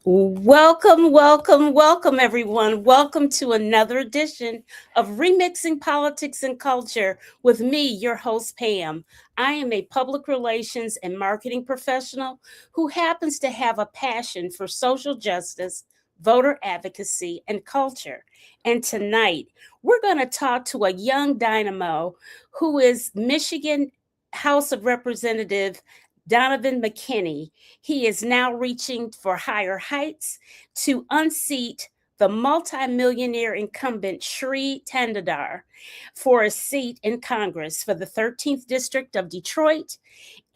Welcome, welcome, welcome, everyone. Welcome to another edition of Remixing Politics and Culture with me, your host, Pam. I am a public relations and marketing professional who happens to have a passion for social justice, voter advocacy, and culture. And tonight, we're going to talk to a young dynamo who is Michigan House of Representative Donavan McKinney. He is now reaching for higher heights to unseat the multimillionaire incumbent Shri Tandadar for a seat in Congress for the 13th District of Detroit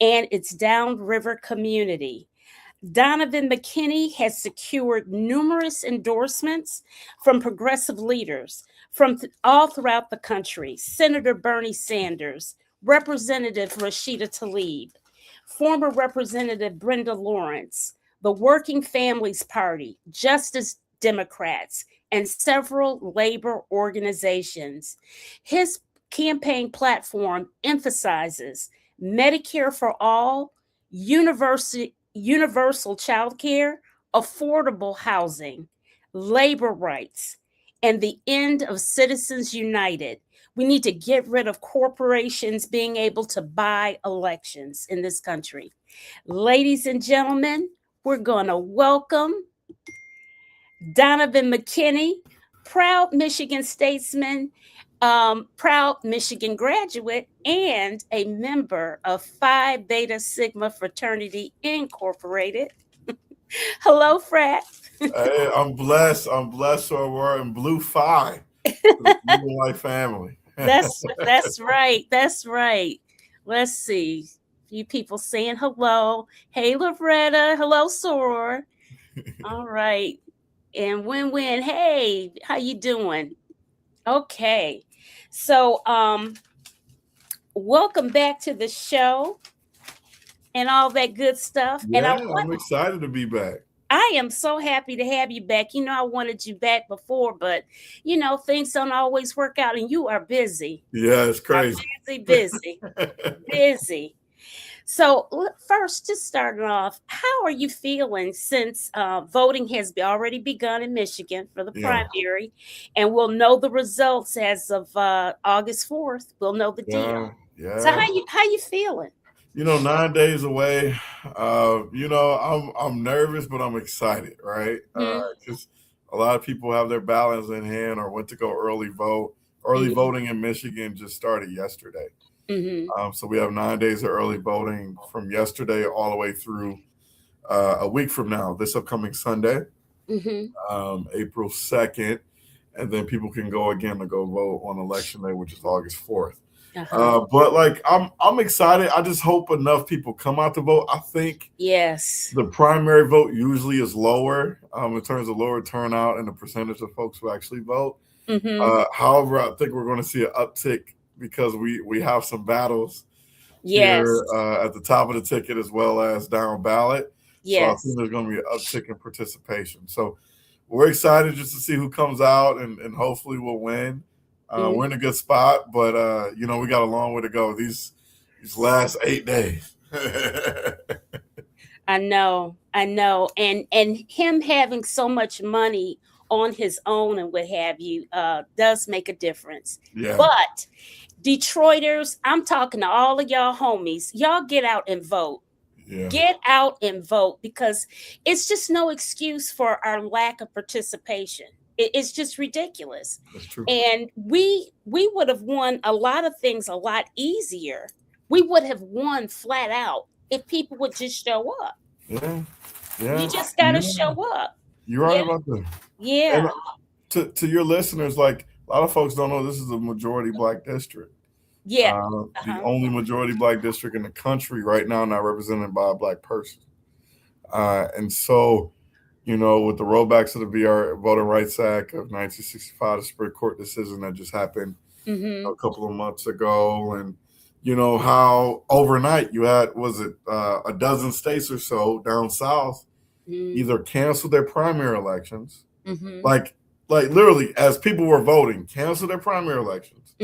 and its downriver community. Donavan McKinney has secured numerous endorsements from progressive leaders from all throughout the country. Senator Bernie Sanders, Representative Rashida Tlaib, former Representative Brenda Lawrence, the Working Families Party, Justice Democrats, and several labor organizations. His campaign platform emphasizes Medicare for all, universal childcare, affordable housing, labor rights, and the end of Citizens United. We need to get rid of corporations being able to buy elections in this country. Ladies and gentlemen, we're going to welcome Donavan McKinney, proud Michigan statesman, proud Michigan graduate, and a member of Phi Beta Sigma Fraternity Incorporated. Hello, Frat. Hey, I'm blessed. I'm blessed. So we're in Blue Phi, the Blue Life family. That's right. That's right. Let's see. A few people saying hello. Hey, Loretta. Hello, Soror. All right. And Win-Win. Hey, how you doing? Okay. So, welcome back to the show and all that good stuff. And Yeah, I'm excited to be back. I am so happy to have you back. I wanted you back before, but things don't always work out, and you are busy. Yeah, it's crazy. Busy. So first, just starting off, how are you feeling since voting has already begun in Michigan for the primary, and we'll know the results as of August 4th. We'll know the deal. Yeah. So how you feeling? 9 days away. I'm nervous, but I'm excited, right? Because a lot of people have their ballots in hand or went to go early vote. Early voting in Michigan just started yesterday. So we have 9 days of early voting from yesterday all the way through a week from now, this upcoming Sunday, April 2nd. And then people can go again to go vote on election day, which is August 4th. But I'm excited. I just hope enough people come out to vote. I think the primary vote usually is lower in terms of lower turnout and the percentage of folks who actually vote. However, I think we're going to see an uptick because we have some battles here at the top of the ticket as well as down ballot. So I think there's going to be an uptick in participation. So we're excited just to see who comes out and hopefully we'll win. We're in a good spot, but we got a long way to go these last 8 days. I know, and him having so much money on his own and what have you does make a difference. Yeah. But Detroiters, I'm talking to all of y'all homies. Y'all get out and vote. Yeah. Get out and vote because it's just no excuse for our lack of participation. It's just ridiculous. That's true. And we would have won a lot of things a lot easier. We would have won flat out if people would just show up. Yeah. You just got to show up. You're right about that. Yeah. And to your listeners, a lot of folks don't know this is a majority Black district. Yeah. The only majority Black district in the country right now not represented by a Black person. And so, with the rollbacks of the Voting Rights Act of 1965, the Supreme Court decision that just happened a couple of months ago, and how overnight you had, a dozen states or so down south either canceled their primary elections, like literally as people were voting, canceled their primary elections,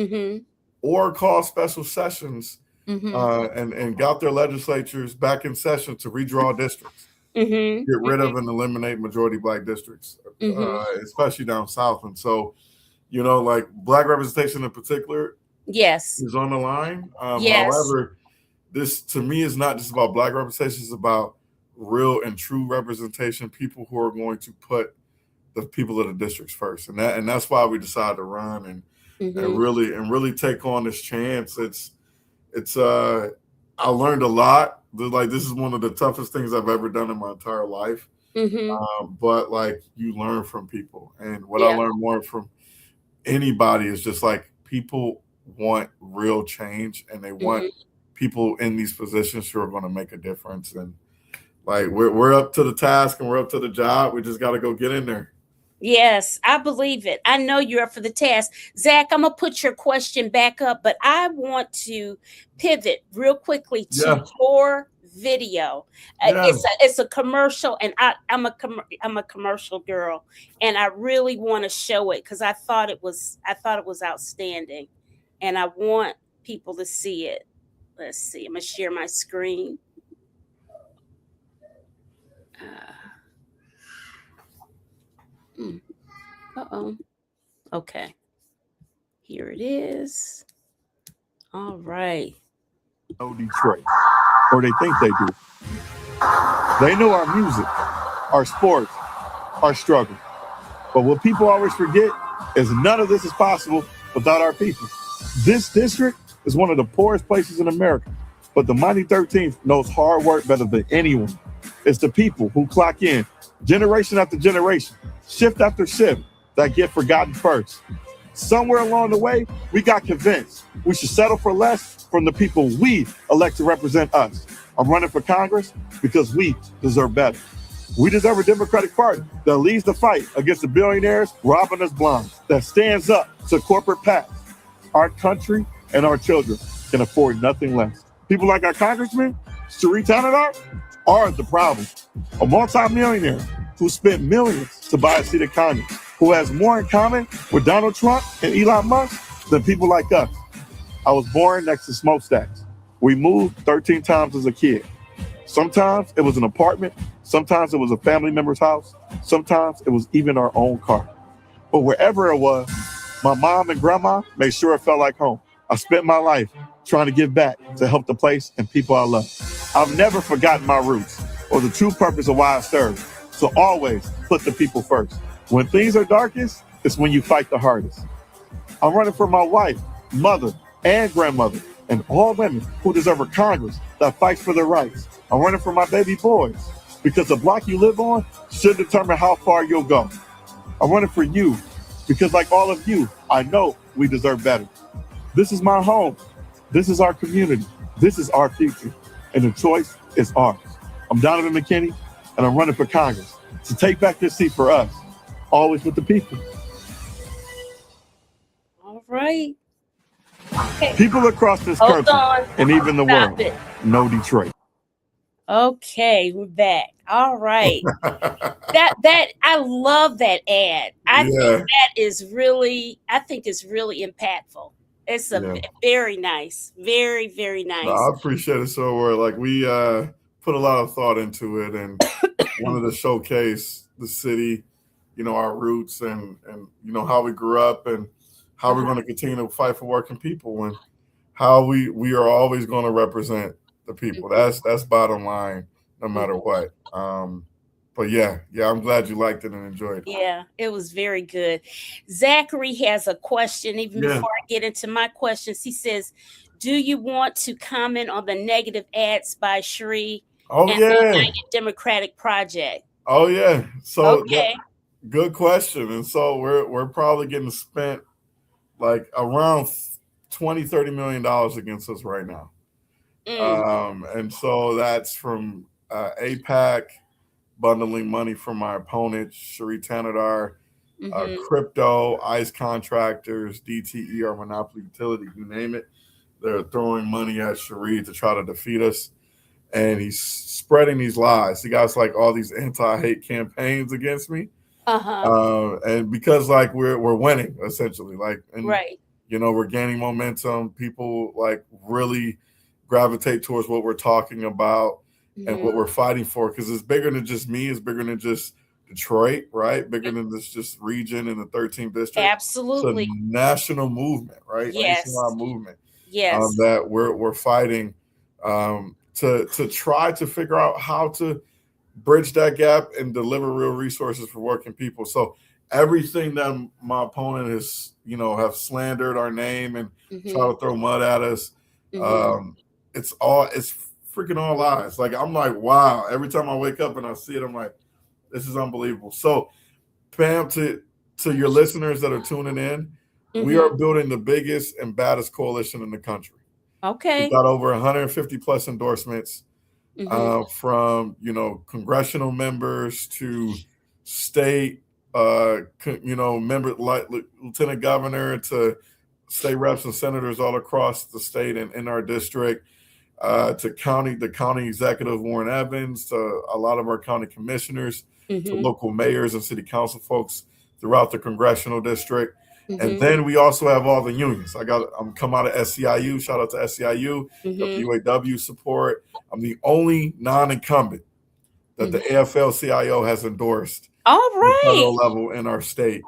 or called special sessions and got their legislatures back in session to redraw districts. get rid of and eliminate majority Black districts, especially down south. And so, like Black representation in particular, is on the line. However, this to me is not just about Black representation; it's about real and true representation. People who are going to put the people of the districts first, and that's why we decided to run and really take on this chance. It's I learned a lot. Like, this is one of the toughest things I've ever done in my entire life. But like, you learn from people, and what I learned more from anybody is just like, people want real change, and they want people in these positions who are going to make a difference. And like, we're up to the task and we're up to the job. We just got to go get in there. Yes, I believe it. I know you're up for the task. Zach, I'm going to put your question back up, but I want to pivot real quickly to your video. It's a commercial, and I'm a commercial girl, and I really want to show it because I thought it was outstanding, and I want people to see it. Let's see. I'm going to share my screen. Okay. Here it is. All right. Know Detroit, or they think they do. They know our music, our sports, our struggle. But what people always forget is none of this is possible without our people. This district is one of the poorest places in America, but the Mighty 13th knows hard work better than anyone. It's the people who clock in generation after generation, shift after shift, that get forgotten first. Somewhere along the way, we got convinced we should settle for less from the people we elect to represent us. I'm running for Congress because we deserve better. We deserve a Democratic Party that leads the fight against the billionaires robbing us blind, that stands up to corporate PACs. Our country and our children can afford nothing less. People like our Congressman, Cherie Tanadar, are the problem. A multi-millionaire who spent millions to buy a seat of Congress, who has more in common with Donald Trump and Elon Musk than people like us. I was born next to smokestacks. We moved 13 times as a kid. Sometimes it was an apartment. Sometimes it was a family member's house. Sometimes it was even our own car. But wherever it was, my mom and grandma made sure it felt like home. I spent my life trying to give back to help the place and people I love. I've never forgotten my roots or the true purpose of why I serve. So always put the people first. When things are darkest, it's when you fight the hardest. I'm running for my wife, mother, and grandmother, and all women who deserve a Congress that fights for their rights. I'm running for my baby boys, because the block you live on should determine how far you'll go. I'm running for you, because like all of you, I know we deserve better. This is my home. This is our community. This is our future. And the choice is ours. I'm Donavan McKinney, and I'm running for Congress to take back this seat for us, always with the people. All right. Okay. People across this country and even the world know Detroit. Okay, we're back. All right. that I love that ad. I think that is really, it's really impactful. It's very nice. Very, very nice. No, I appreciate it so much. Like, we put a lot of thought into it, and wanted to showcase the city, our roots, and how we grew up, and how we're going to continue to fight for working people, and how we are always going to represent the people. That's bottom line, no matter what. But yeah, I'm glad you liked it and enjoyed it. Yeah, it was very good. Zachary has a question. Even before I get into my questions, he says, do you want to comment on the negative ads by Cherie and the United Democratic Project? Oh yeah. So good question. And so we're probably getting spent like around $20-30 million against us right now. And so that's from APAC bundling money from my opponent, Cherie Tanadar, crypto, ICE contractors, DTE, our monopoly utility, you name it. They're throwing money at Cherie to try to defeat us. And he's spreading these lies. He got like all these anti-hate campaigns against me. And because like we're winning essentially, like, and we're gaining momentum. People like really gravitate towards what we're talking about. and what we're fighting for, because it's bigger than just me. It's bigger than just Detroit, right? Bigger than this just region in the 13th district. Absolutely. It's a national movement, right? Yes. Nationwide movement. Yes. That we're fighting to try to figure out how to bridge that gap and deliver real resources for working people. So everything that my opponent has, have slandered our name and try to throw mud at us, it's freaking all lies. Like, I'm like, wow. Every time I wake up and I see it, I'm like, this is unbelievable. So, Pam, to your listeners that are tuning in, we are building the biggest and baddest coalition in the country. Okay. We've got over 150 plus endorsements from, congressional members to state, member like lieutenant governor to state reps and senators all across the state and in our district, to the county executive Warren Evans, to a lot of our county commissioners, to local mayors and city council folks throughout the congressional district. And then we also have all the unions. I'm come out of SEIU. Shout out to SEIU, UAW support. I'm the only non-incumbent that the AFL-CIO has endorsed. All right. At the federal level in our state.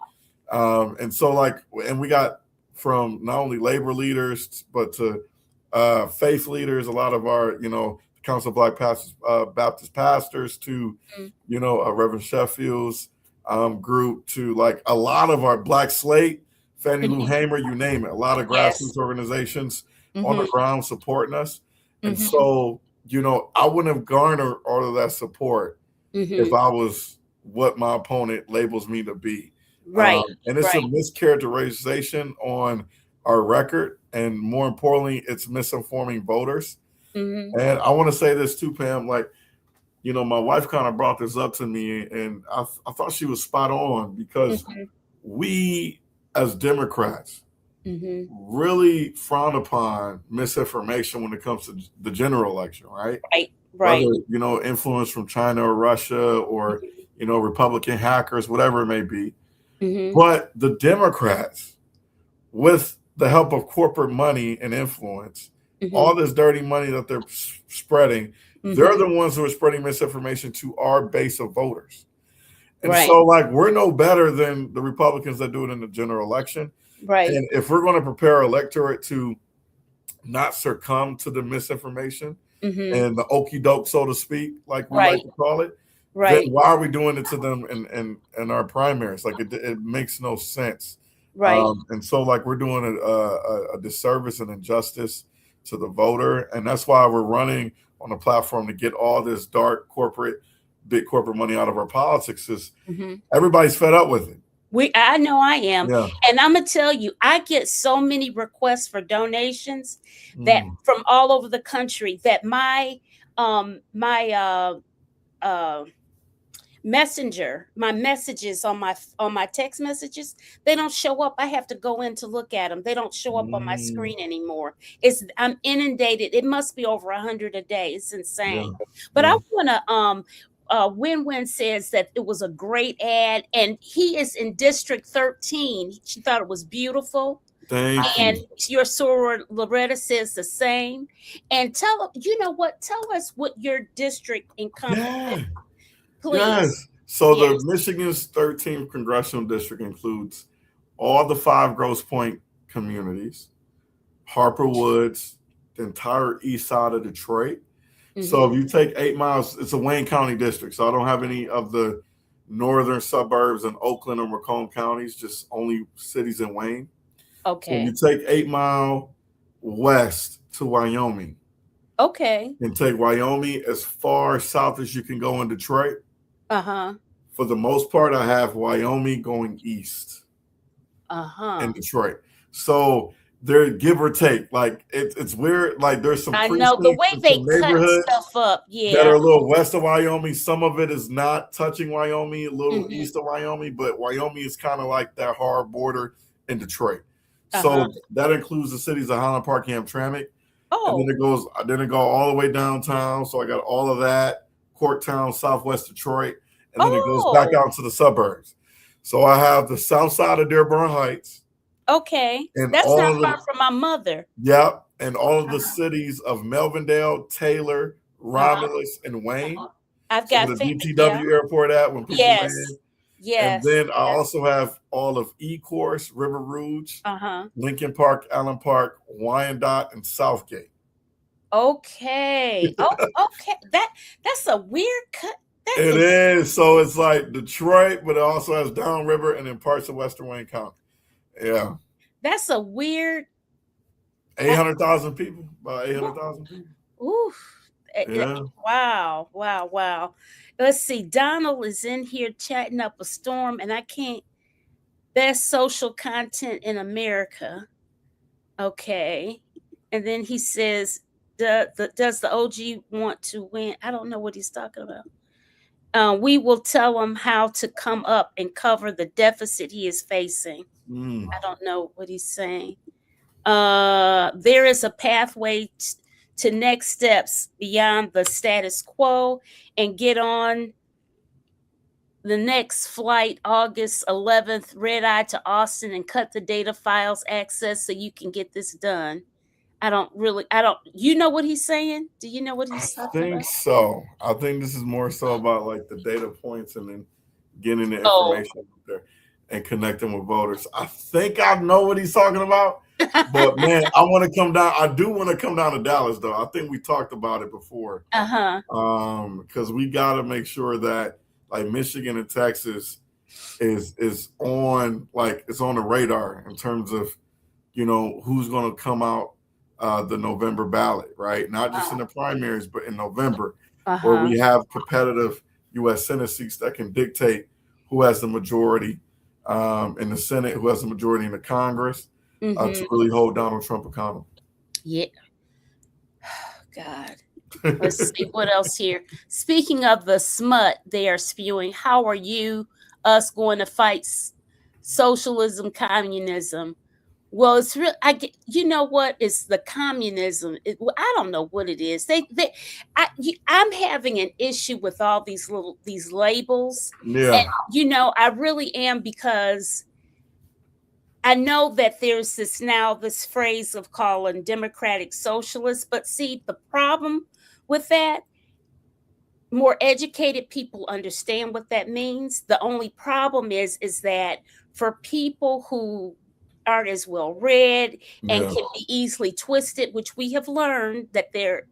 And so and we got from not only labor leaders, but to faith leaders, a lot of our, Council of Black Pastors, Baptist pastors to, Reverend Sheffield's group to a lot of our Black Slate, Fannie Lou Hamer, you name it, a lot of grassroots organizations on the ground supporting us. And so, I wouldn't have garnered all of that support if I was what my opponent labels me to be. Right. And it's a mischaracterization on our record. And more importantly, it's misinforming voters. And I want to say this too, Pam, my wife kind of brought this up to me, and I thought she was spot on, because we as Democrats really frown upon misinformation when it comes to the general election, right? Right. Whether, influence from China or Russia or, Republican hackers, whatever it may be. But the Democrats, with the help of corporate money and influence, all this dirty money that they're spreading, they're the ones who are spreading misinformation to our base of voters. And so, we're no better than the Republicans that do it in the general election. Right. And if we're going to prepare our electorate to not succumb to the misinformation and the okie doke, so to speak, like we like to call it, then why are we doing it to them in our primaries? It makes no sense. Right. And so we're doing a disservice and injustice to the voter. And that's why we're running on a platform to get all this big corporate money out of our politics, is everybody's fed up with it. I know I am. Yeah. And I'm going to tell you, I get so many requests for donations that from all over the country, that my messages on my text messages, they don't show up. I have to go in to look at them. They don't show up on my screen anymore. I'm inundated. It must be over 100 a day. It's insane. But I want to Win-Win says that it was a great ad, and he is in District 13. She thought it was beautiful. Thank and you. Your soror Loretta says the same. And tell us what your district encompasses. Please. Yes. So the Michigan's 13th congressional district includes all the 5 Grosse Pointe communities, Harper Woods, the entire east side of Detroit. So if you take 8 miles, it's a Wayne County district. So I don't have any of the northern suburbs in Oakland or Macomb counties, just only cities in Wayne. Okay. So you take 8 Mile west to Wyoming. Okay. And take Wyoming as far south as you can go in Detroit. For the most part, I have Wyoming going east. In Detroit. So they're give or take. It's weird. There's some. I know the way they cut stuff up. Yeah. That are a little west of Wyoming. Some of it is not touching Wyoming, a little east of Wyoming, but Wyoming is kind of like that hard border in Detroit. So that includes the cities of Highland Park, Hamtramck. And then it goes all the way downtown. So I got all of that. Corktown, Southwest Detroit. And then it goes back out to the suburbs. So I have the south side of Dearborn Heights. Okay. And that's not far from my mother. Yep. And all of the cities of Melvindale, Taylor, Romulus, and Wayne. I've So got the DTW airport at when people land. And then I also have all of E-Course, River Rouge, Lincoln Park, Allen Park, Wyandotte, and Southgate. Okay. Okay. That's a weird cut. It is. So it's like Detroit, but it also has downriver and then parts of Western Wayne County. Yeah. That's a weird. 800,000 people. About 800,000 people. Oof. Yeah. Wow. Let's see. Donald is in here chatting up a storm, and I can't. Best social content in America. Okay. And then he says, does the OG want to win? I don't know what he's talking about. We will tell him how to come up and cover the deficit he is facing. I don't know what he's saying. There is a pathway to next steps beyond the status quo and get on the next flight August 11th, red eye to Austin and cut the data files access so you can get this done. You know what he's saying? Do you know what he's talking about? I think so. I think this is more so about like the data points and then getting the information out there and connecting with voters. I think I know what he's talking about. But man, I want to come down. I do want to come down to Dallas though. I think we talked about it before. Because we got to make sure that like Michigan and Texas is on it's on the radar in terms of who's going to come out the November ballot, right? Not just in the primaries, but in November, where we have competitive U.S. Senate seats that can dictate who has the majority in the Senate, who has the majority in the Congress. To really hold Donald Trump accountable. Yeah. God. Let's see what else here. Speaking of the smut they are spewing, how are us going to fight socialism, communism? Well, it's real. You know what? It's the communism. I don't know what it is. I'm having an issue with all these labels. Yeah. And, I really am, because I know that there's this phrase of calling democratic socialists, but see, the problem with that, more educated people understand what that means. The only problem is that for people who aren't as well read and can be easily twisted, which we have learned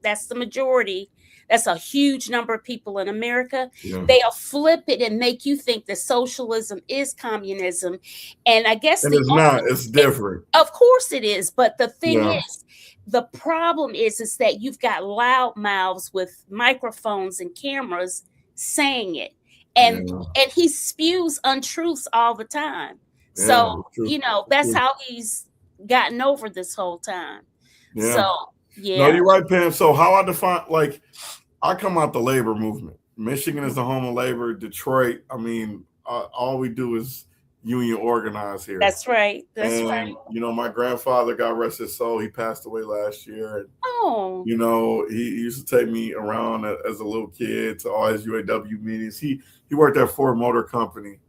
that's the majority. That's a huge number of people in America. Yeah. They'll flip it and make you think that socialism is communism. And I guess it's not. It's different. Of course it is. But the thing is, the problem is that you've got loud mouths with microphones and cameras saying it. And he spews untruths all the time. So, that's how he's gotten over this whole time. Yeah. So, yeah. No, you're right, Pam. So how I define, I come out the labor movement. Michigan is the home of labor. Detroit, I mean, all we do is union organize here. That's right. That's right. My grandfather, God rest his soul, he passed away last year. And, he used to take me around as a little kid to all his UAW meetings. He worked at Ford Motor Company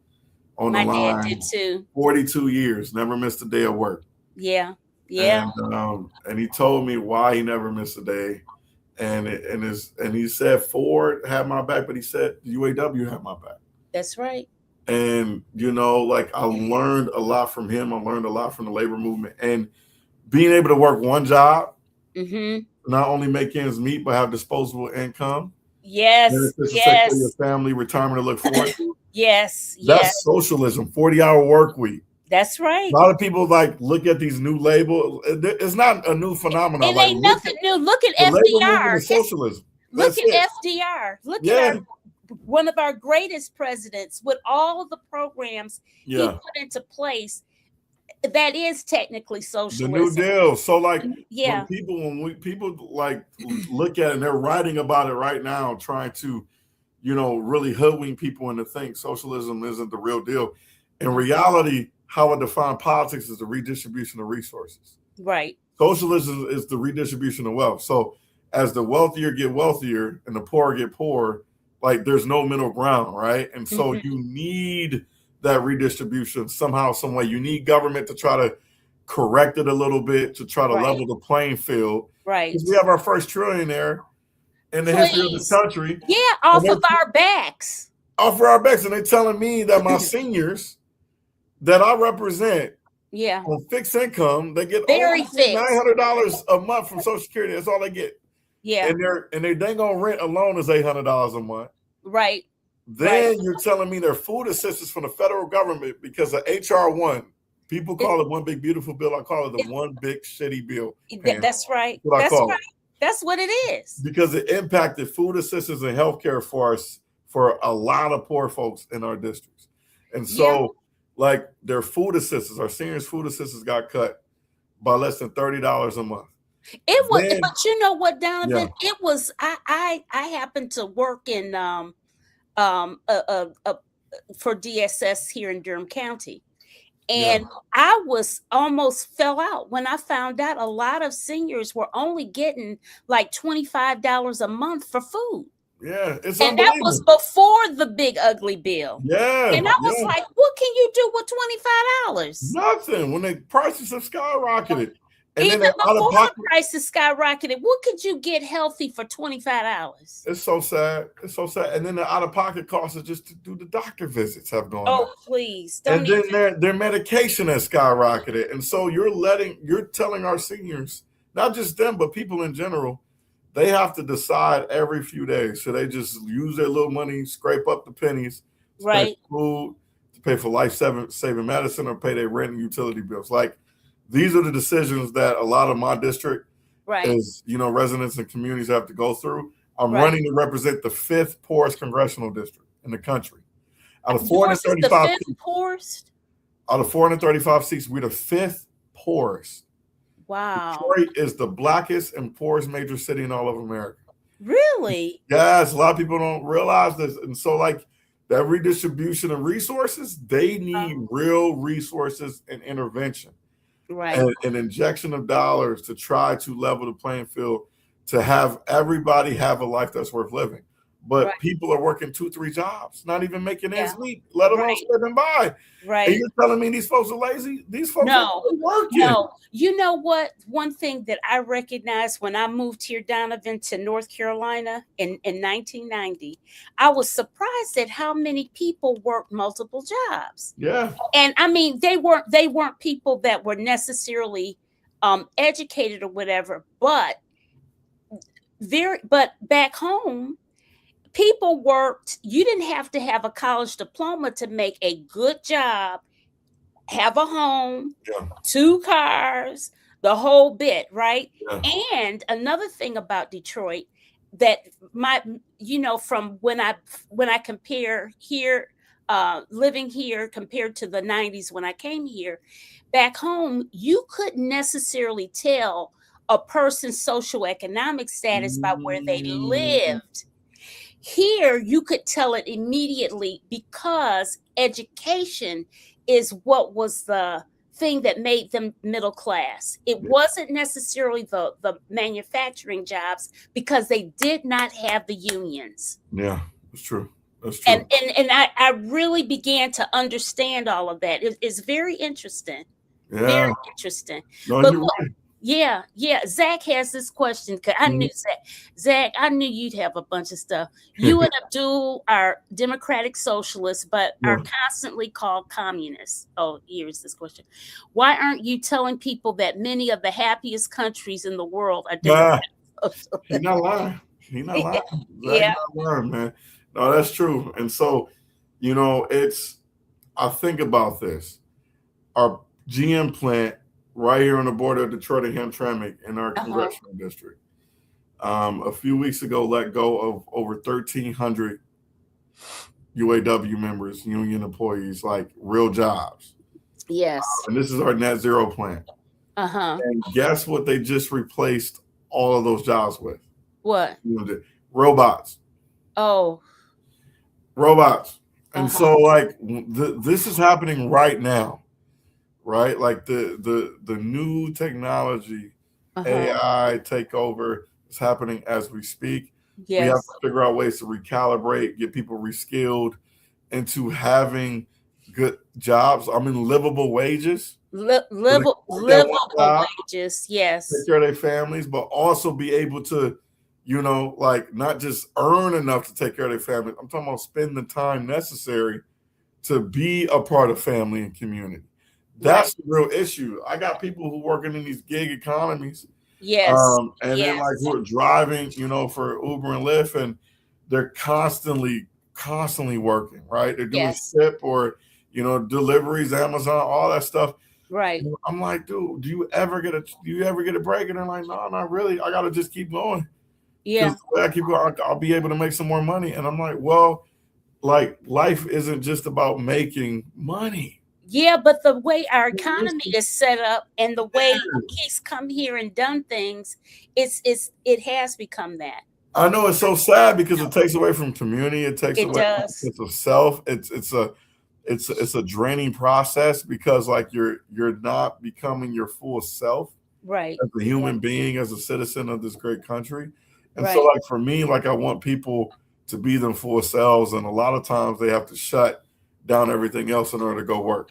on the line. My dad did too. 42 years, never missed a day of work. Yeah. Yeah. And he told me why he never missed a day. And he said Ford had my back, but he said the UAW had my back. That's right. And I learned a lot from him. I learned a lot from the labor movement, and being able to work one job, not only make ends meet, but have disposable income. Yes. Yes. Your family, retirement to look forward to. Yes. That's socialism. 40-hour work week. That's right. A lot of people look at these new labels. It's not a new phenomenon. It ain't nothing new. Look at FDR. Socialism. Look at FDR. Look at one of our greatest presidents with all of the programs he put into place. That is technically socialism. The New Deal. So when people look at it and they're writing about it right now, trying to, really hoodwink people into think socialism isn't the real deal. In reality, how I define politics is the redistribution of resources. Right. Socialism is the redistribution of wealth. So as the wealthier get wealthier and the poorer get poorer, there's no middle ground, right? And so you need that redistribution somehow, some way. You need government to try to correct it a little bit, to try to level the playing field. Right. Because we have our first trillionaire in the history of this country. Yeah, off of our backs. Off of our backs. And they're telling me that my seniors that I represent on fixed income, they get very fixed $900 a month from Social Security. That's all they get. Yeah. And they dang on rent alone is $800 a month. Right. Then you're telling me their food assistance from the federal government because of HR 1. People call it one big beautiful bill. I call it the one big shitty bill. That's right. That's right. That's what it is. Because it impacted food assistance and healthcare for us, for a lot of poor folks in our districts. And so, like, their food assistance, our seniors' food assistance got cut by less than $30 a month. It was, but you know what, Donovan? It was. I happened to work in for DSS here in Durham County. And I was almost fell out when I found out a lot of seniors were only getting like $25 a month for food. Yeah, it's and that was before the big ugly bill. Yeah, and I was like, "What can you do with $25?" Nothing. When the prices have skyrocketed, and even then before the prices skyrocketed, what could you get healthy for $25? It's so sad. It's so sad. And then the out-of-pocket costs just to do the doctor visits have gone up. Oh, please! And then their medication has skyrocketed, and so you're telling our seniors, not just them, but people in general. They have to decide every few days. So they just use their little money, scrape up the pennies, right? Food, to pay for life-saving medicine, or pay their rent and utility bills. Like, these are the decisions that a lot of my district, is, residents and communities have to go through. I'm running to represent the 5th poorest congressional district in the country. Out of 435 seats, out of 435 seats, we're the 5th poorest. Wow. Detroit is the blackest and poorest major city in all of America. Really? Yes, a lot of people don't realize this. And so, like, that redistribution of resources, they need real resources and intervention. Right. And an injection of dollars to try to level the playing field, to have everybody have a life that's worth living. But people are working 2-3 jobs, not even making ends meet, let alone slipping by. Right. And you're telling me these folks are lazy? These folks are working. No. You know what? One thing that I recognized when I moved here, Donovan, to North Carolina in 1990, I was surprised at how many people worked multiple jobs. Yeah. And I mean, they weren't people that were necessarily educated or whatever, but back home, people worked. You didn't have to have a college diploma to make a good job, have a home, 2 cars, the whole bit, right? Yeah. And another thing about Detroit that from when I compare here, living here compared to the 90s when I came here, back home, you couldn't necessarily tell a person's socioeconomic status by where they lived. Here, you could tell it immediately because education is what was the thing that made them middle class. It wasn't necessarily the manufacturing jobs because they did not have the unions. Yeah, that's true. That's true. And I really began to understand all of that. It's very interesting. Yeah. Very interesting. No, but you're look, right. Yeah. Zach has this question because I knew Zach, I knew you'd have a bunch of stuff. You and Abdul are democratic socialists, but are constantly called communists. Oh, here's this question. Why aren't you telling people that many of the happiest countries in the world are democratic? He's not lying. He's not lying. Yeah. Not lying, man. No, that's true. And so, I think about this. Our GM plant right here on the border of Detroit and Hamtramck in our congressional district, a few weeks ago let go of over 1,300 UAW members, union employees, like real jobs. Yes. And this is our net zero plant. And guess what they just replaced all of those jobs with? What? Robots. Oh. Robots. And so, like, this is happening right now. Right, like the new technology, AI takeover is happening as we speak. Yes. We have to figure out ways to recalibrate, get people reskilled into having good jobs. I mean, livable wages. Livable wages, yes. Take care of their families, but also be able to, you know, like not just earn enough to take care of their family. I'm talking about spend the time necessary to be a part of family and community. That's the real issue. I got people who working in these gig economies. Yes. And then like who are driving, you know, for Uber and Lyft, and they're constantly working, right? They're doing Ship or, you know, deliveries, Amazon, all that stuff. Right. I'm like, dude, do you ever get a break? And they're like, no, not really. I gotta just keep going. Yeah. The way I keep going, I'll be able to make some more money. And I'm like, well, like life isn't just about making money. Yeah, but the way our economy is set up and the way he's come here and done things, it has become that. I know it's so sad because it takes away from community. It takes away from a sense of self. It's a draining process because like you're not becoming your full self, right, as a human being, as a citizen of this great country. And so like for me, like I want people to be them full selves, and a lot of times they have to shut down everything else in order to go work.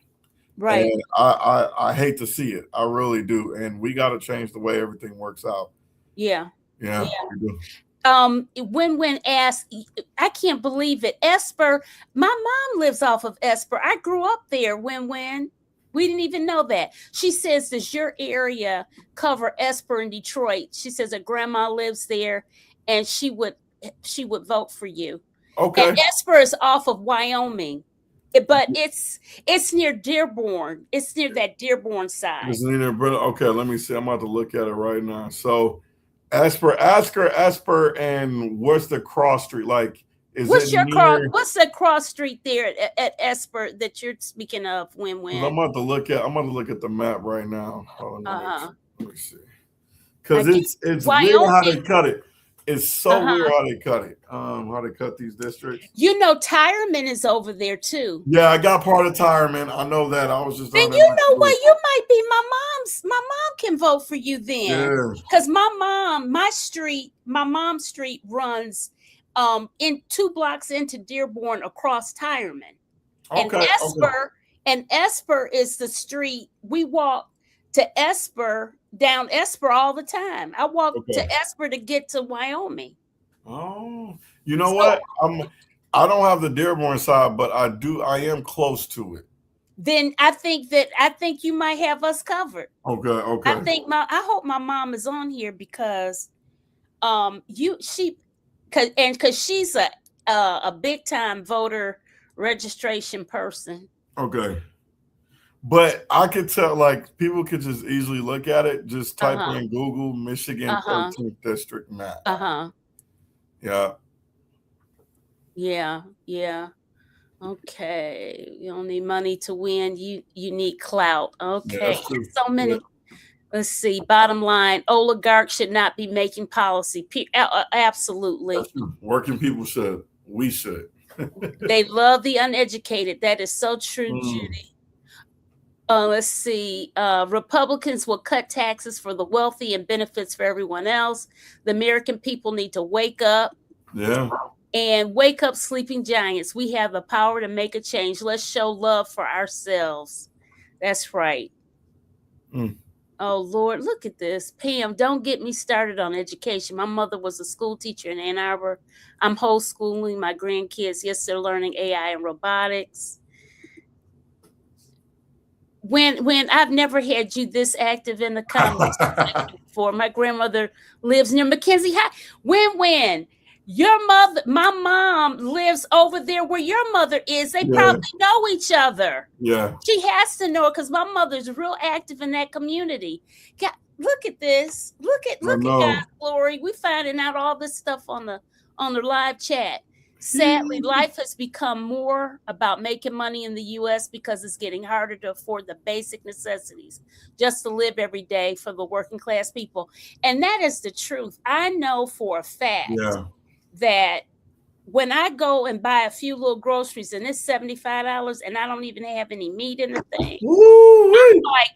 Right. And I hate to see it. I really do. And we got to change the way everything works out. Yeah. Yeah. We do. When asked, I can't believe it. Esper, my mom lives off of Esper. I grew up there. When we didn't even know that. She says, does your area cover Esper in Detroit? She says her grandma lives there, and she would vote for you. Okay. And Esper is off of Wyoming. But it's near Dearborn. It's near that Dearborn side. It's near, okay, let me see. I'm about to look at it right now. So Esper, and what's the cross street? Like, what's the cross street there at Esper that you're speaking of? When? I'm about to look at the map right now. Let me see. Because it's Wyoming. weird how they cut it. It's so weird how they cut it. How they cut these districts. You know, Tyreman is over there too. Yeah, I got part of Tyreman. I know that. I was just. And you know what? You might be my mom can vote for you then. Because my mom's street runs in 2 blocks into Dearborn across Tyreman. Okay. And Esper is the street we walk to Esper, down Esper all the time. I walk to Esper to get to Wyoming. Oh, you know what? I don't have the Dearborn side, but I am close to it. Then I think you might have us covered. Okay. I hope my mom is on here because because she's a big time voter registration person. Okay. But I could tell, like, people could just easily look at it. Just type in Google Michigan 13th District map. Yeah. Okay. You don't need money to win. You need clout. Okay. Yeah, so many. Yeah. Let's see. Bottom line, oligarchs should not be making policy. Absolutely. Working people should. We should. They love the uneducated. That is so true, Judy. Let's see. Republicans will cut taxes for the wealthy and benefits for everyone else. The American people need to wake up. Yeah. And wake up, sleeping giants. We have the power to make a change. Let's show love for ourselves. That's right. Oh, Lord, look at this. Pam, don't get me started on education. My mother was a school teacher in Ann Arbor. I'm homeschooling my grandkids. Yes, they're learning AI and robotics. When I've never had you this active in the comments before. My grandmother lives near Mackenzie High. When my mom lives over there where your mother is. They probably know each other. Yeah. She has to know it because my mother's real active in that community. God, look at this. Look at God's glory. We finding out all this stuff on the live chat. Sadly, life has become more about making money in the U.S. because it's getting harder to afford the basic necessities just to live every day for the working class people. And that is the truth. I know for a fact that when I go and buy a few little groceries and it's $75 and I don't even have any meat in the thing, I'm like,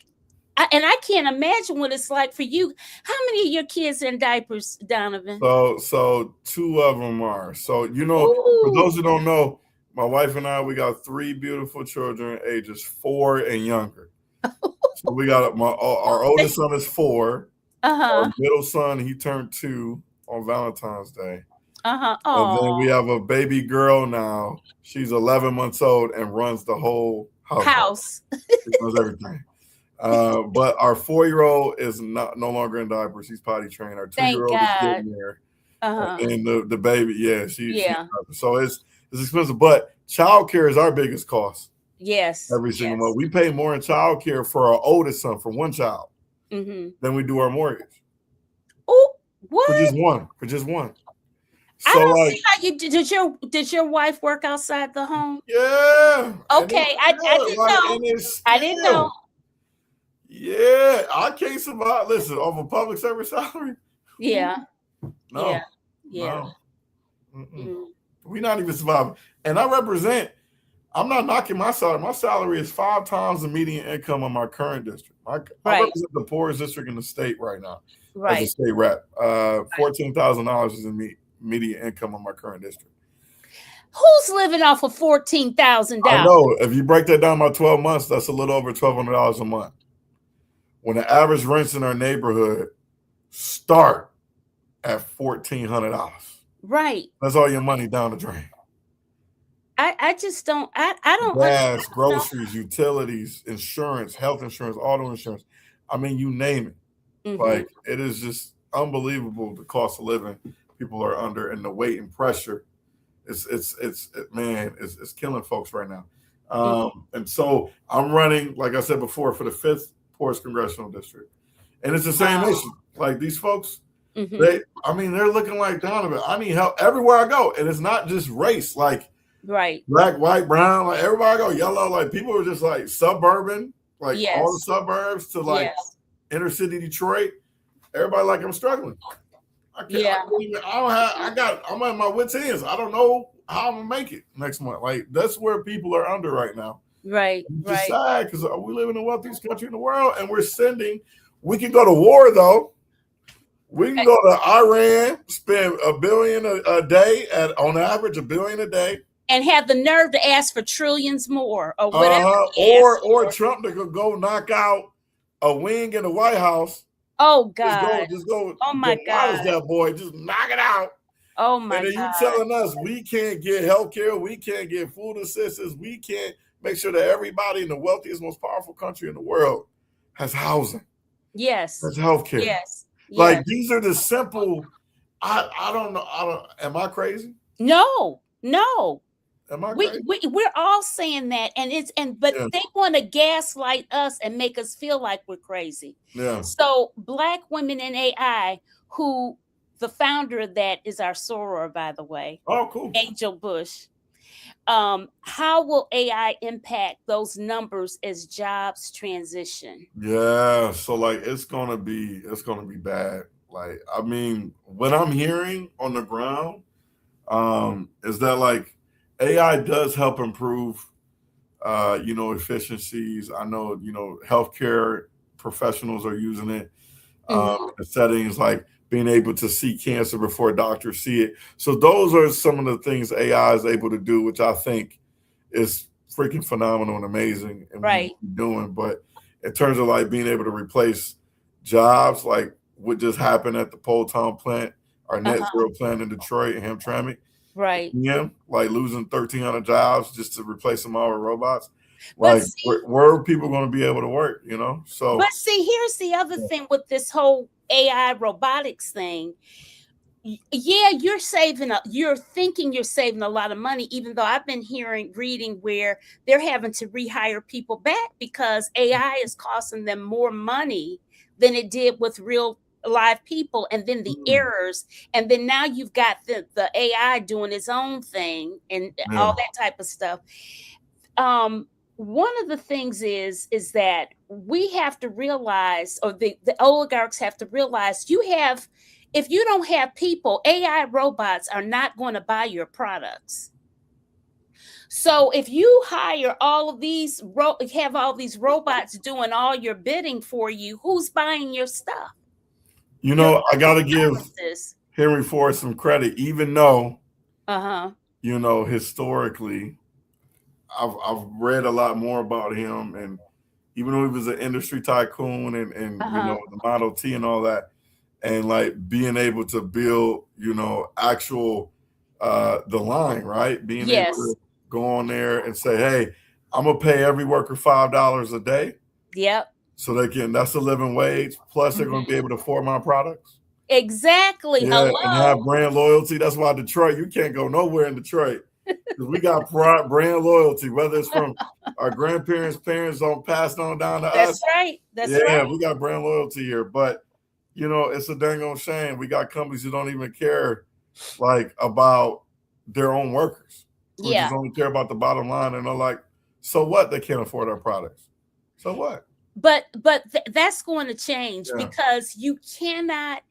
and I can't imagine what it's like for you. How many of your kids are in diapers, Donovan? So 2 of them are. So, you know, for those who don't know, my wife and I, we got 3 beautiful children, ages 4 and younger. So we got our oldest son is 4. Our middle son, he turned 2 on Valentine's Day. Uh-huh. And then we Oh, have a baby girl now. She's 11 months old and runs the whole house. She knows everything. But our 4-year-old is no longer in diapers. She's potty trained. Our Thank 2-year-old is God. getting there. Uh-huh. And the baby, she Yeah. so it's expensive. But childcare is our biggest cost. Yes. Every single month. We pay more in childcare for our oldest son, for one child, than we do our mortgage. Oh, what? For just one. So I don't see how you did your wife work outside the home? Yeah. Okay, I didn't know. I didn't know. Yeah, I can't survive. Listen, off a public service salary. Yeah. No. Yeah. No. We're not even surviving. And I'm not knocking my salary. My salary is 5 times the median income of my current district. I represent the poorest district in the state right now. As a state rep. $14,000 is the median income of my current district. Who's living off of $14,000? I know. If you break that down by 12 months, that's a little over $1,200 a month. When the average rents in our neighborhood start at $1,400. Right. That's all your money down the drain. I just don't. I don't. Gas, groceries, utilities, insurance, health insurance, auto insurance. I mean, you name it. Like, it is just unbelievable the cost of living people are under, and the weight and pressure. It's killing folks right now. And so I'm running, like I said before, for the 5th poorest congressional district, and it's the same issue. Like, these folks, they're looking like Donovan. I need help everywhere I go, and it's not just race. Like, black, white, brown, like everywhere I go, yellow. Like, people are just like suburban, like all the suburbs to like inner city Detroit. Everybody like, I'm struggling. I can't. I'm at my wits' ends. I don't know how I'm gonna make it next month. Like, that's where people are under right now. Right. It's sad because we live in the wealthiest country in the world, and we can go to war though. We can go to Iran, spend $1 billion a day on average, $1 billion a day, and have the nerve to ask for trillions more or whatever. Or Trump to go knock out a wing in the White House. Oh God! Just go. Oh my God! That boy, just knock it out. Oh my God! And then you telling us we can't get health care, we can't get food assistance, we can't make sure that everybody in the wealthiest, most powerful country in the world has housing. Yes. Has health care. Yes. Like, these are the simple. I don't know. Am I crazy? No. Am I crazy? We're all saying that, but they want to gaslight us and make us feel like we're crazy. Yeah. So Black Women in AI, who the founder of that is our soror, by the way. Oh, cool. Angel Bush. How will AI impact those numbers as jobs transition? Yeah, so like it's gonna be bad. Like, I mean, what I'm hearing on the ground is that like AI does help improve efficiencies. I know, healthcare professionals are using it in settings like being able to see cancer before doctors see it. So those are some of the things AI is able to do, which I think is freaking phenomenal and amazing and doing. But in terms of like being able to replace jobs, like what just happened at the Poletown plant, our net zero plant in Detroit and Hamtramck, like losing 1,300 jobs just to replace them all with robots. Like, where are people going to be able to work? So. But see, here's the other thing with this whole AI robotics thing. Yeah, you're thinking you're saving a lot of money, even though I've been reading where they're having to rehire people back because AI is costing them more money than it did with real live people, and then the errors, and then now you've got the AI doing its own thing and all that type of stuff. One of the things is that we have to realize, or the oligarchs have to realize, if you don't have people, AI robots are not going to buy your products. So if you hire all of these, have all these robots doing all your bidding for you, who's buying your stuff? I got to give Henry Ford some credit, even though, historically, I've read a lot more about him, and even though he was an industry tycoon and the Model T and all that, and like being able to build, actual the line, right? Being able to go on there and say, hey, I'm gonna pay every worker $5 a day. Yep. So that's a living wage. Plus, they're gonna be able to afford my products. Exactly. Yeah, Hello. and have brand loyalty. That's why Detroit, you can't go nowhere in Detroit. We got brand loyalty, whether it's from our grandparents, parents don't pass on down to us. That's right. That's right. Yeah, we got brand loyalty here. But it's a dang old shame. We got companies who don't even care like about their own workers. Who just only care about the bottom line, and they're like, so what? They can't afford our products. So what? But that's going to change because you cannot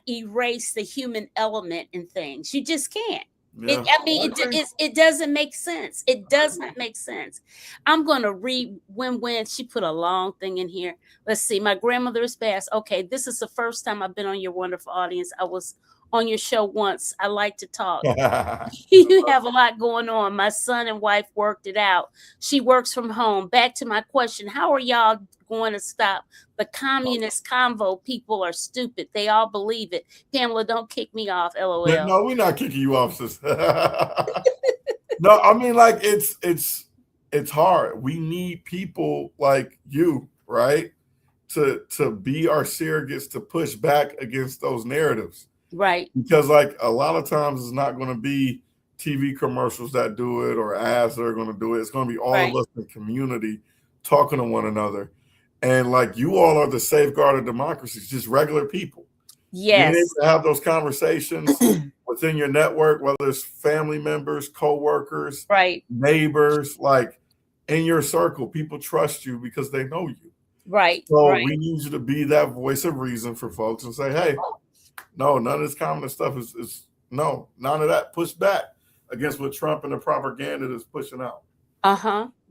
erase the human element in things. You just can't. Yeah. It doesn't make sense. It does not make sense. I'm going to read when she put a long thing in here. Let's see. My grandmother is passed. Okay, this is the first time I've been on your wonderful audience. I was on your show once. I like to talk. You have a lot going on. My son and wife worked it out. She works from home. Back to my question. How are y'all going to stop the communist convo? People are stupid. They all believe it. Pamela, don't kick me off. LOL. No, we're not kicking you off, sis. No, I mean, like it's hard. We need people like you, right? To be our surrogates, to push back against those narratives. Right. Because like a lot of times it's not going to be TV commercials that do it or ads that are going to do it. It's going to be all of us in the community talking to one another. And like you all are the safeguard of democracy, just regular people. Yes. You need to have those conversations within your network, whether it's family members, co-workers, neighbors, like in your circle. People trust you because they know you. Right. So we need you to be that voice of reason for folks and say, hey, no, none of this communist stuff is no, none of that. Push back against what Trump and the propaganda is pushing out.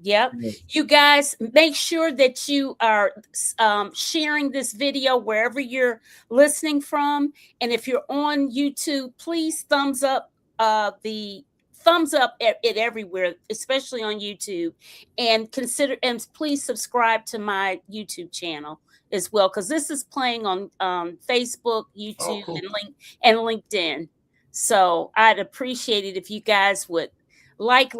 Yep. You guys, make sure that you are sharing this video wherever you're listening from. And if you're on YouTube, please thumbs up it everywhere, especially on YouTube. And please subscribe to my YouTube channel as well, because this is playing on Facebook, YouTube, and LinkedIn. So I'd appreciate it if you guys would like,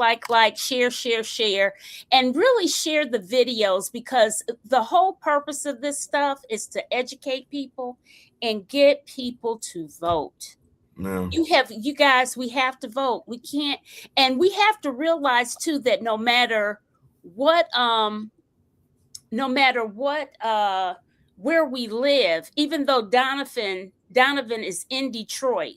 share, and really share the videos, because the whole purpose of this stuff is to educate people and get people to vote. Yeah. You guys, we have to vote. We can't, and we have to realize too that no matter what where we live, even though Donovan is in Detroit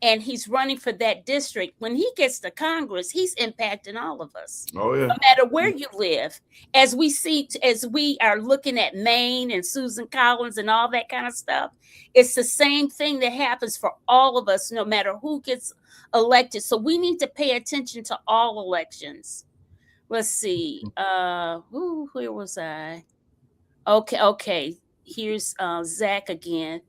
and he's running for that district, when he gets to Congress, he's impacting all of us. Oh yeah. No matter where you live, as we are looking at Maine and Susan Collins and all that kind of stuff, it's the same thing that happens for all of us, no matter who gets elected. So we need to pay attention to all elections. Let's see. Where was I? Okay. Here's Zach again.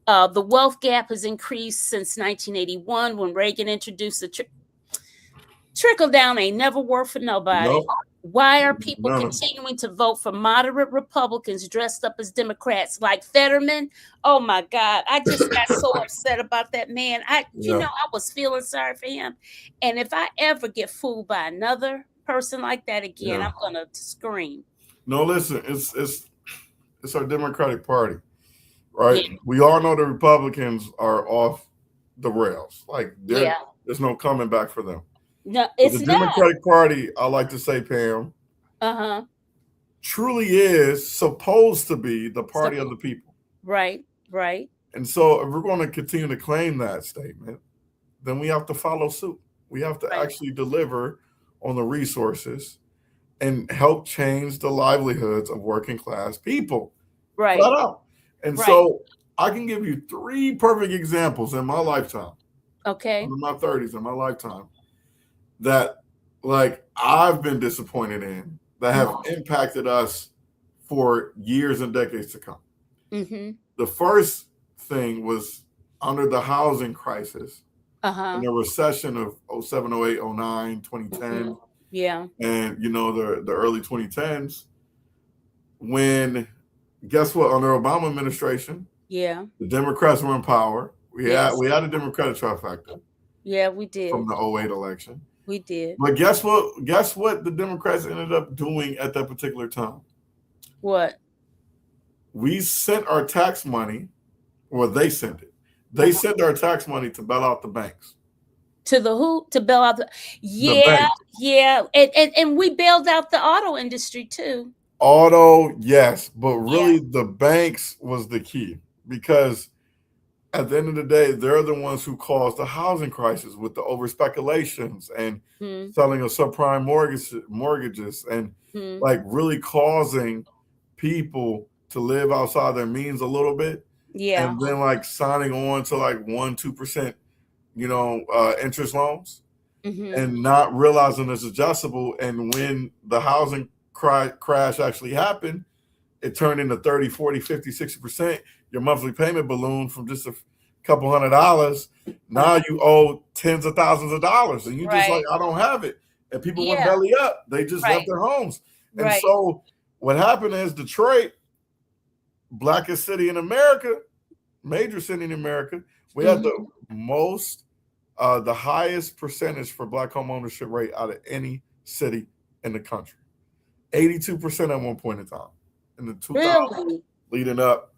The wealth gap has increased since 1981 when Reagan introduced the trickle down ain't never worked for nobody. Nope. Why are people continuing to vote for moderate Republicans dressed up as Democrats like Fetterman? Oh my God. I just got so upset about that man. I was feeling sorry for him. And if I ever get fooled by another person like that again, I'm gonna scream. No, listen, it's our Democratic Party, right? Yeah. We all know the Republicans are off the rails. Like there's no coming back for them. No, it's the Democratic Party, I like to say, Pam, truly is supposed to be the party of the people. Right. And so if we're going to continue to claim that statement, then we have to follow suit. We have to actually deliver on the resources and help change the livelihoods of working class people. Right. Flat out. And so I can give you 3 perfect examples in my lifetime. Okay. In my 30s, in my lifetime, that like I've been disappointed in, that have impacted us for years and decades to come. Mm-hmm. The first thing was under the housing crisis, in the recession of 07, 08, 09, 2010. Yeah. And the early 2010s, when guess what, under Obama administration, Yeah. The Democrats were in power. We Yes. had a Democratic trifecta. Yeah, we did. From the 08 election. We did. But guess what? Guess what the Democrats ended up doing at that particular time? What? We sent our tax money, or they sent it. They sent our tax money to bail out the banks. To the who? To bail out the yeah. And we bailed out the auto industry too. Auto, yes, but really the banks was the key, because at the end of the day, they're the ones who caused the housing crisis with the over speculations and selling of subprime mortgages and like really causing people to live outside their means a little bit. Yeah. And then like signing on to like 1-2%, interest loans and not realizing it's adjustable. And when the housing crash actually happened, it turned into 30, 40, 50, 60%. Your monthly payment ballooned from just a couple $100. Now you owe tens of thousands of dollars. And you just like, I don't have it. And people went belly up. They just left their homes. And so what happened is Detroit, blackest city in America, major city in America, we had the most, the highest percentage for black home ownership rate out of any city in the country. 82% at one point in time. In the 2000s, leading up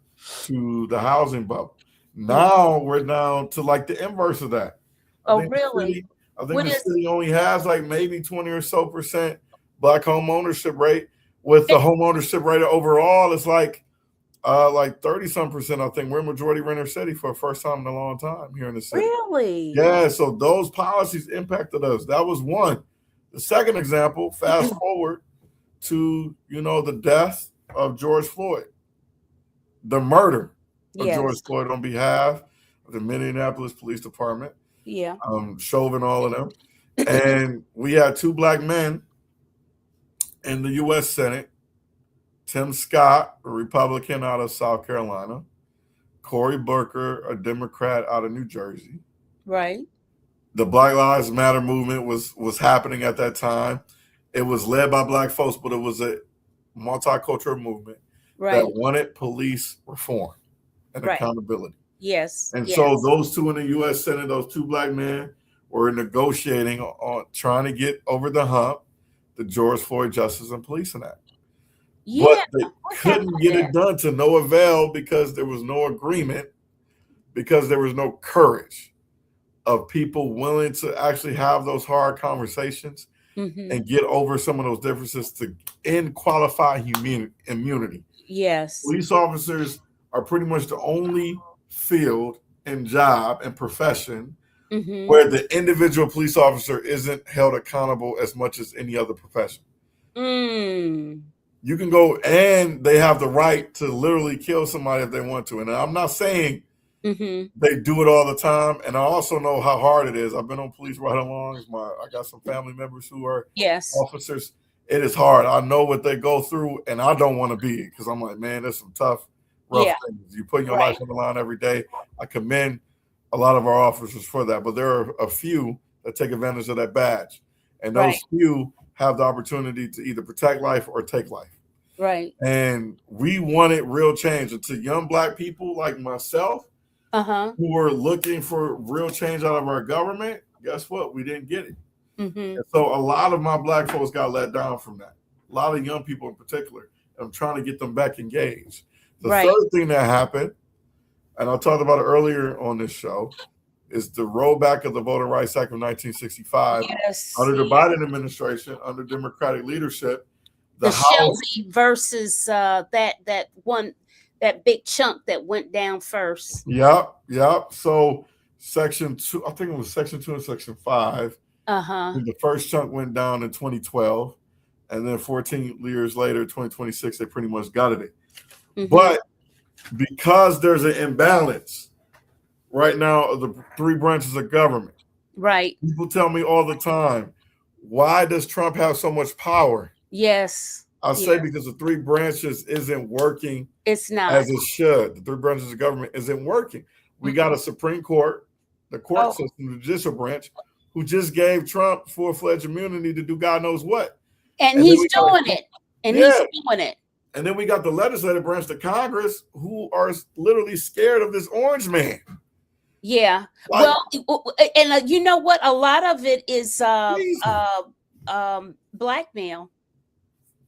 to the housing bubble. Now we're down to like the inverse of that. I think the city only has like maybe 20 or so percent black home ownership rate, with the home ownership rate overall is like 30-some%. I think we're a majority renter city for the first time in a long time here in the city. Really? Yeah, so those policies impacted us. That was one. The second example, fast forward to, the death of George Floyd, the murder of George Floyd on behalf of the Minneapolis Police Department. Yeah. Chauvin, all of them. And we had two black men in the U.S. Senate, Tim Scott, a Republican out of South Carolina, Cory Booker, a Democrat out of New Jersey. Right. The Black Lives Matter movement was happening at that time. It was led by black folks, but it was a multicultural movement that wanted police reform and accountability. Yes. And so those two in the U.S. Senate, those two black men, were negotiating on trying to get over the hump the George Floyd Justice and Policing Act. But they couldn't get it done, to no avail, because there was no agreement, because there was no courage of people willing to actually have those hard conversations and get over some of those differences to end qualified immunity. Yes. Police officers are pretty much the only field and job and profession where the individual police officer isn't held accountable as much as any other profession. You can go, and they have the right to literally kill somebody if they want to. And I'm not saying they do it all the time. And I also know how hard it is. I've been on police ride-alongs. I got some family members who are officers. It is hard. I know what they go through, and I don't want to be it, because I'm like, man, there's some tough, rough things. You put your life on the line every day. I commend a lot of our officers for that, but there are a few that take advantage of that badge. And those few have the opportunity to either protect life or take life. Right. And we wanted real change. And to young black people like myself, who were looking for real change out of our government, guess what? We didn't get it. And so a lot of my black folks got let down from that. A lot of young people in particular. I'm trying to get them back engaged. The third thing that happened, and I talked about it earlier on this show, is the rollback of the Voting Rights Act of 1965 under the Biden administration, under Democratic leadership. The Shelby versus that big chunk that went down first. Yep. So Section 2, I think it was Section 2 and Section 5. The first chunk went down in 2012, and then 14 years later, 2026, they pretty much gutted it. But because there's an imbalance right now of the three branches of government, people tell me all the time, why does Trump have so much power? Yes. I say because the three branches isn't working. It's not as it should. The three branches of government isn't working. We got a Supreme Court, the court system, the judicial branch, who just gave Trump full-fledged immunity to do God knows what. And he's doing it. And he's doing it. And then we got the legislative branch, the Congress, who are literally scared of this orange man. Yeah. Like, well, and you know what? A lot of it is blackmail.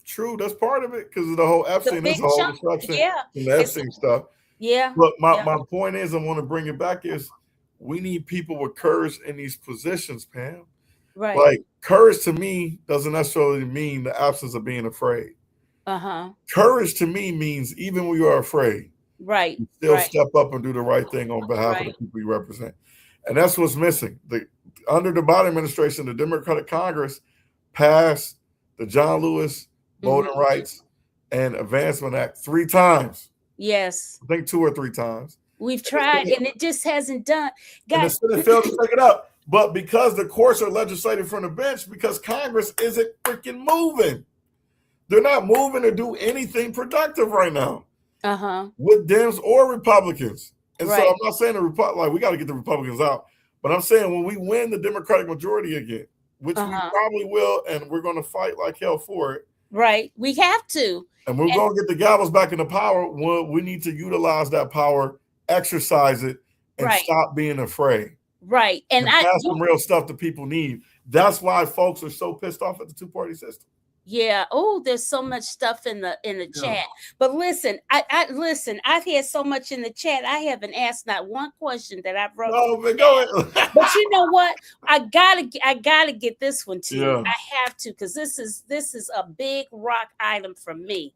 True, that's part of it because of the whole Epstein, this whole destruction, and the Epstein stuff. Yeah. But my point is, I want to bring it back is we need people with courage in these positions, Pam. Right. Like courage to me doesn't necessarily mean the absence of being afraid. Courage to me means even when you are afraid, right, you still step up and do the right thing on behalf of the people you represent. And that's what's missing. Under the Biden administration, the Democratic Congress passed the John Lewis Voting Rights and Advancement Act 3 times. Yes. I think 2 or 3 times. We've tried and it just hasn't done. And the Senate failed to take it up. But because the courts are legislated from the bench, because Congress isn't freaking moving. They're not moving to do anything productive right now. With Dems or Republicans. And so I'm not saying we got to get the Republicans out. But I'm saying when we win the Democratic majority again, which we probably will, and we're going to fight like hell for it. Right. We have to. And we're going to get the gavels back into power. We need to utilize that power, exercise it, and stop being afraid. Right. And that's some real stuff that people need. That's why folks are so pissed off at the 2-party system. Yeah. Oh, there's so much stuff in the chat. But listen, I've had so much in the chat. I haven't asked not one question that I've wrote. Oh, but go ahead. But you know what? I gotta get this one to you. I have to, because this is a big rock item for me.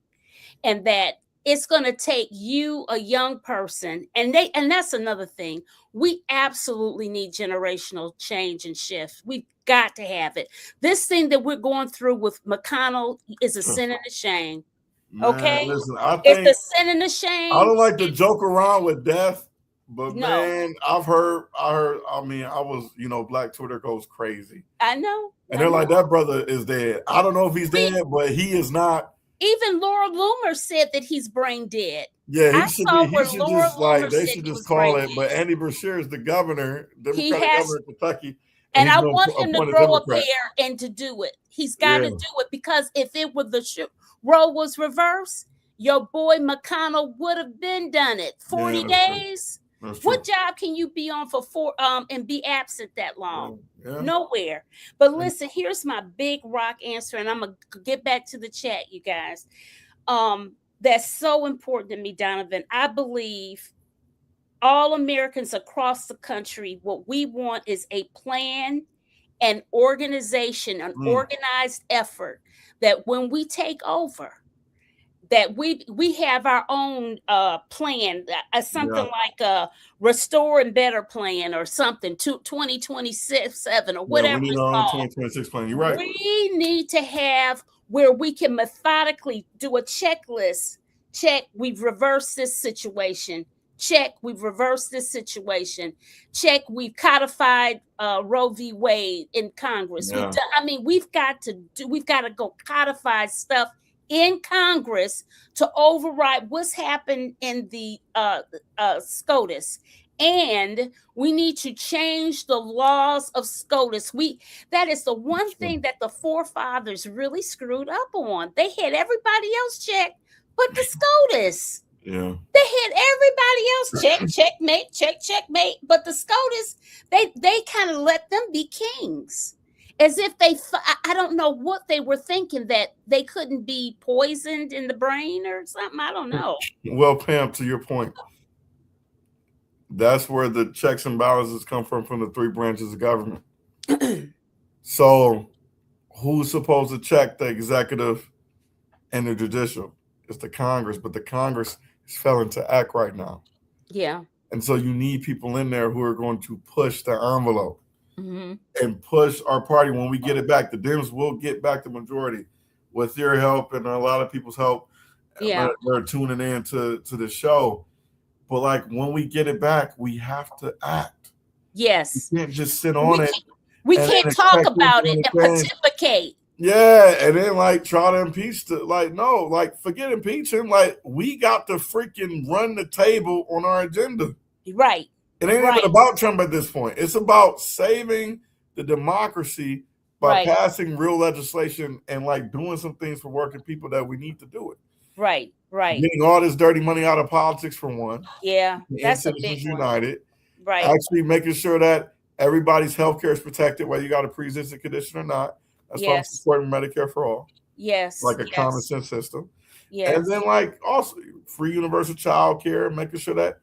And that it's going to take you, a young person, and that's another thing. We absolutely need generational change and shift. We've got to have it. This thing that we're going through with McConnell is a sin and a shame. Okay, listen, it's a sin and a shame. I don't like to joke around with death, but man, I was, Black Twitter goes crazy. I know, and they're like, that brother is dead. I don't know if he's dead, but he is not. Even Laura Loomer said that he's brain dead. Yeah, they should just call it. But Andy Beshear is the governor, Democratic governor of Kentucky. And I want him to grow up there and to do it. He's got to do it, because if it were the role was reversed, your boy McConnell would have been done it. 40 days. What job can you be on for and be absent that long? Nowhere. But listen, here's my big rock answer, and I'm gonna get back to the chat, you guys. That's so important to me, Donovan. I believe all Americans across the country, what we want is a plan, an organization, an organized effort, that when we take over, that we have our own plan, something like a Restore and Better plan or something, 2027 or whatever. We need our own 2026 plan. You're right. We need to have where we can methodically do a checklist. Check, we've reversed this situation. Check, we've reversed this situation. Check, we've codified Roe v. Wade in Congress. We've got to go codify stuff in Congress to override what's happened in the SCOTUS. And we need to change the laws of SCOTUS. That is the one thing that the forefathers really screwed up on. They had everybody else check, but the SCOTUS. Yeah. They had everybody else checkmate. But the SCOTUS, they kind of let them be kings. As if I don't know what they were thinking, that they couldn't be poisoned in the brain or something. I don't know. Well, Pam, to your point, that's where the checks and balances come from the 3 branches of government. So who's supposed to check the executive and the judicial? It's the Congress, but the Congress is failing to act right now. Yeah. And so you need people in there who are going to push the envelope. And push our party. When we get it back, the Dems will get back the majority with your help and a lot of people's help. They're tuning in to the show. But like, when we get it back, we have to act. Yes. We can't just sit on it. We can't talk about it and pontificate. Yeah, and then try to impeach forget impeaching. We got to freaking run the table on our agenda. Right. It ain't even about Trump at this point. It's about saving the democracy by passing real legislation and doing some things for working people that we need to do it. Right. Getting all this dirty money out of politics for one. Yeah, that's a Citizens big one. United. Right. Actually making sure that everybody's health care is protected, whether you got a pre-existing condition or not. That's why I'm supporting Medicare for all. Yes. Like a common sense system. Yes. And then like also free universal childcare, making sure that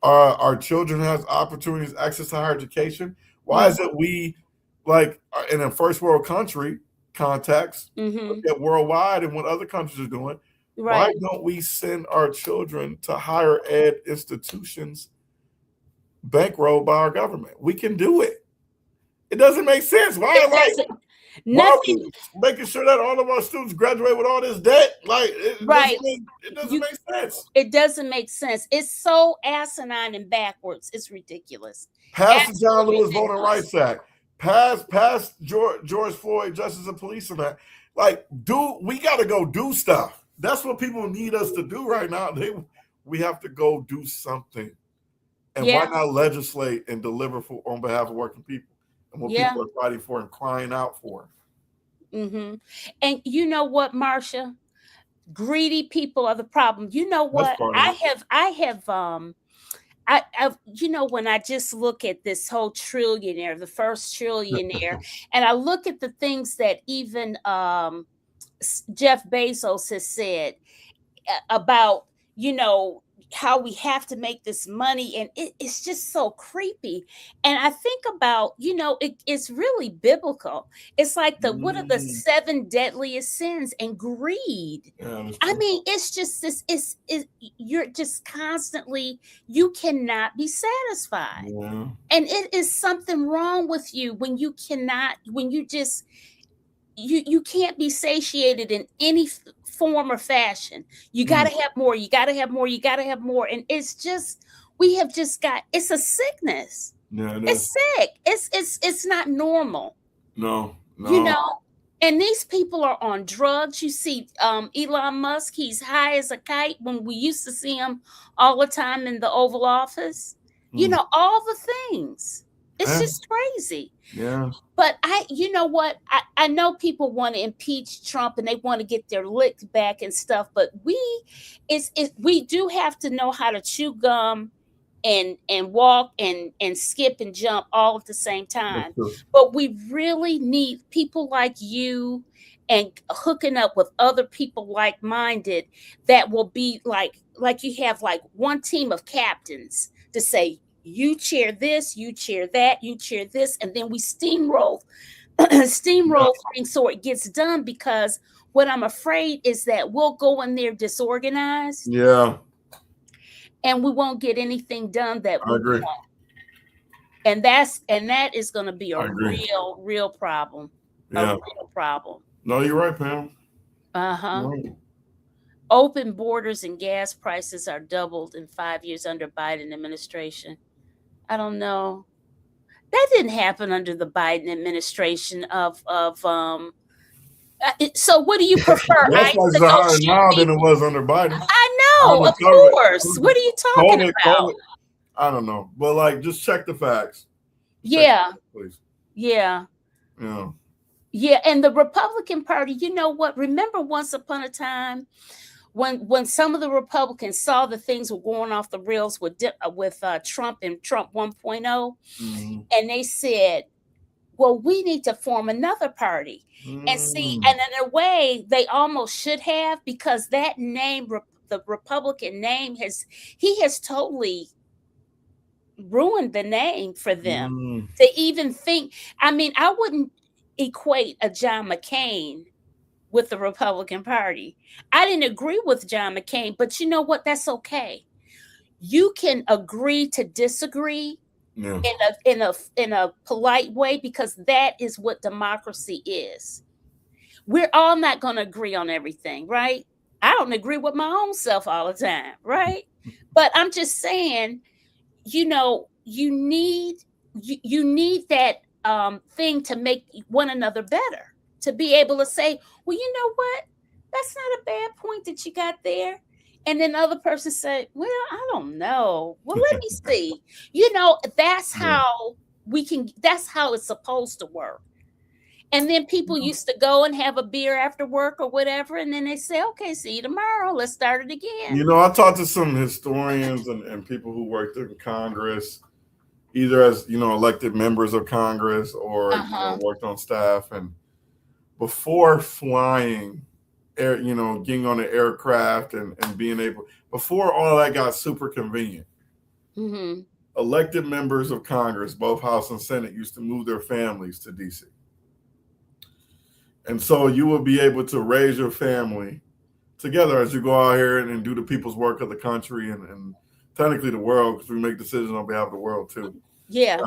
our children has opportunities, access to higher education. Why is it we, like in a first world country context, look at worldwide and what other countries are doing? Why don't we send our children to higher ed institutions bankrolled by our government? We can do it. It doesn't make sense. Why are we making sure that all of our students graduate with all this debt? Like, it doesn't make sense. It doesn't make sense. It's so asinine and backwards. It's ridiculous. Pass the John Lewis Voting Rights Act. Pass George Floyd Justice of Police on that. Like, we got to go do stuff. That's what people need us to do right now. We have to go do something. And why not legislate and deliver on behalf of working people? And what people are fighting for and crying out for. And you know what, Marsha? Greedy people are the problem. You know what? You know, when I just look at this whole trillionaire, the first trillionaire, and I look at the things that even Jeff Bezos has said about, you know, how we have to make this money, and it's just so creepy. And I think about, you know, it's really biblical. It's like what are the 7 deadliest sins? And greed. I mean, it's just this you're just constantly, you cannot be satisfied. And it is something wrong with you when you cannot, when you just you can't be satiated in any form or fashion. You got to have more. You got to have more. You got to have more. And it's just, we have just got, it's a sickness. It's sick. It's not normal. No. You know, and these people are on drugs. You see, Elon Musk, he's high as a kite when we used to see him all the time in the Oval Office. You know, all the things. It's just crazy. But you know what? I know people want to impeach Trump and they want to get their lick back and stuff, but we do have to know how to chew gum and walk and skip and jump all at the same time. But we really need people like you and hooking up with other people like-minded that will be like you have like one team of captains to say, you chair this, you chair that, you chair this, and then we steamroll things so it gets done, because what I'm afraid is that we'll go in there disorganized. And we won't get anything done that we want. And that is going to be a real problem. A real problem. No, you're right, Pam. Right. Open borders and gas prices are doubled in 5 years under Biden administration. I don't know. That didn't happen under the Biden administration so what do you prefer? That's much harder now than it was under Biden. I know, of course. What are you talking about? I don't know. But like, just check the facts. Please. Yeah. And the Republican Party, you know what? Remember once upon a time when some of the Republicans saw the things were going off the rails with Trump and Trump 1.0, and they said, well, we need to form another party. And see, and in a way, they almost should have, because that name, the Republican name, has totally ruined the name for them to even think. I mean, I wouldn't equate a John McCain with the Republican Party. I didn't agree with John McCain, but you know what? That's okay. You can agree to disagree in a polite way, because that is what democracy is. We're all not going to agree on everything, right? I don't agree with my own self all the time, right? But I'm just saying, you know, you need that thing to make one another better. To be able to say, well, you know what? That's not a bad point that you got there. And then other person say, well, I don't know. Well, let me see. You know, that's how that's how it's supposed to work. And then people used to go and have a beer after work or whatever. And then they say, okay, see you tomorrow. Let's start it again. You know, I talked to some historians and people who worked in Congress, either as, elected members of Congress or worked on staff. And before flying, getting on an aircraft and being able, before all that got super convenient, elected members of Congress, both House and Senate, used to move their families to DC. And so you will be able to raise your family together as you go out here and do the people's work of the country and technically the world, because we make decisions on behalf of the world too. Yeah.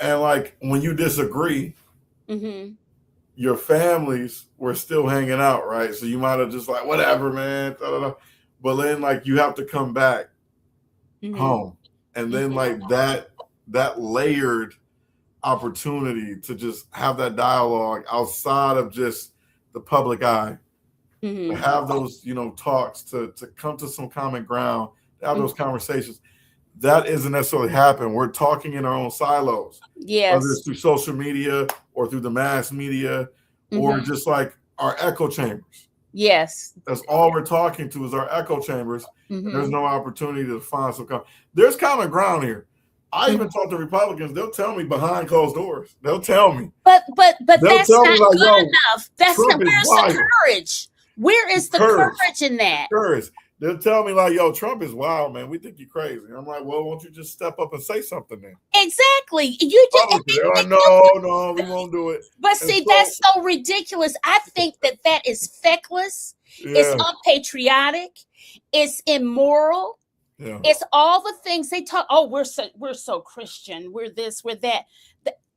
And like when you disagree, your families were still hanging out, right? So you might have just like, whatever, man. But then like you have to come back home. And then like that layered opportunity to just have that dialogue outside of just the public eye, to have those, talks, to come to some common ground, to have those conversations. That isn't necessarily happening. We're talking in our own silos. Yes. Whether it's through social media or through the mass media or just like our echo chambers. Yes. That's all we're talking to is our echo chambers. There's no opportunity to find some there's common ground here. I even talk to Republicans. They'll tell me behind closed doors. They'll tell me. But that's tell not me like, good enough. That's Trump where's the courage? Where is the courage in that? Courage. They'll tell me like, yo, Trump is wild, man. We think you're crazy. I'm like, well, won't you just step up and say something then? Exactly. You just they're like, no, we won't do it. But see, that's so ridiculous. I think that is feckless. Yeah. It's unpatriotic. It's immoral. Yeah. It's all the things they talk. Oh, we're so Christian. We're this, we're that.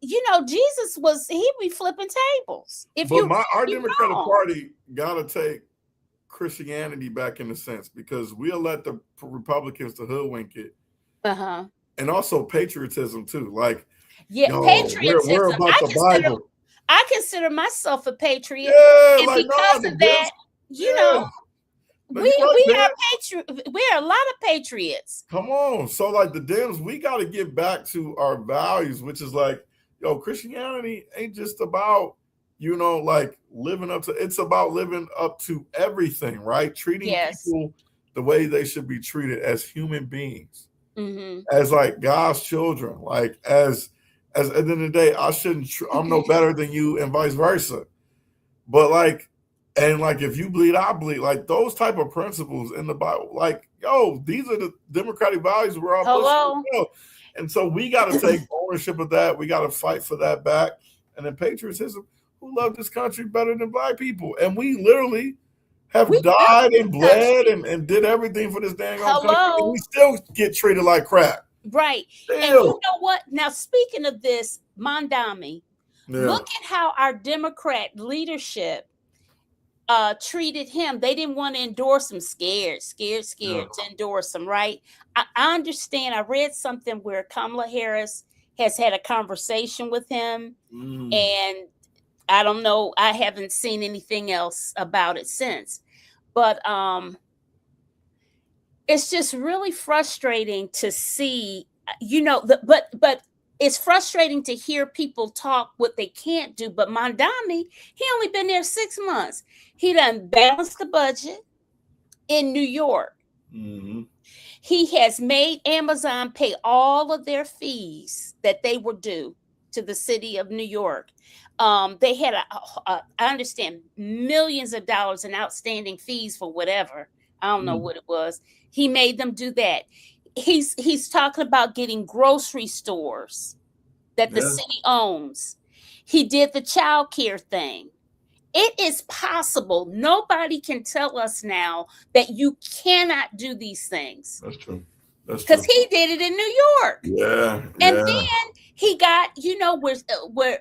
Jesus he'd be flipping tables. Our Democratic Party gotta take Christianity back in a sense, because we'll let the Republicans to hoodwink it. And also patriotism too. Like, patriotism. We're about the Bible. I consider myself a patriot. Yeah, and like, because of that, we are a lot of patriots. Come on. So like the Dems, we got to get back to our values, which is like, Christianity ain't just about, like living up to, it's about living up to everything, right? Treating people the way they should be treated as human beings, as like God's children, like as at the end of the day, I'm no better than you and vice versa. But like, and like, if you bleed, I bleed, like those type of principles in the Bible, like, these are the democratic values we're all pushing. And so we got to take ownership of that. We got to fight for that back. And then patriotism, who love this country better than Black people. And we literally have died and bled and did everything for this dang old country. And we still get treated like crap. Right. Still. And you know what? Now, speaking of this, Mondami, look at how our Democrat leadership treated him. They didn't want to endorse him. Scared to endorse him, right? I understand. I read something where Kamala Harris has had a conversation with him, and I don't know. I haven't seen anything else about it since. But it's just really frustrating to see, but it's frustrating to hear people talk what they can't do. But Mondami, he only been there 6 months. He done balanced the budget in New York. He has made Amazon pay all of their fees that they were due to the city of New York. They had, I understand, millions of dollars in outstanding fees for whatever. I don't know what it was. He made them do that. He's talking about getting grocery stores that the city owns. He did the child care thing. It is possible. Nobody can tell us now that you cannot do these things. That's true. Because he did it in New York. Yeah. And then he got, where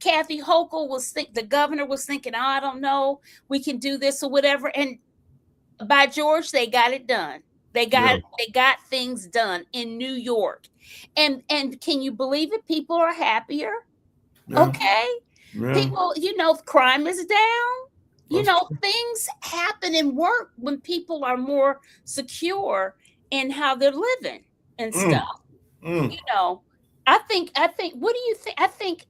Kathy Hochul the governor was thinking, I don't know, we can do this or whatever. And by George, they got it done. They got things done in New York. And can you believe it? People are happier. Yeah. Okay. Yeah. People, crime is down. Things happen and work when people are more secure in how they're living and stuff. I think, what do you think? I think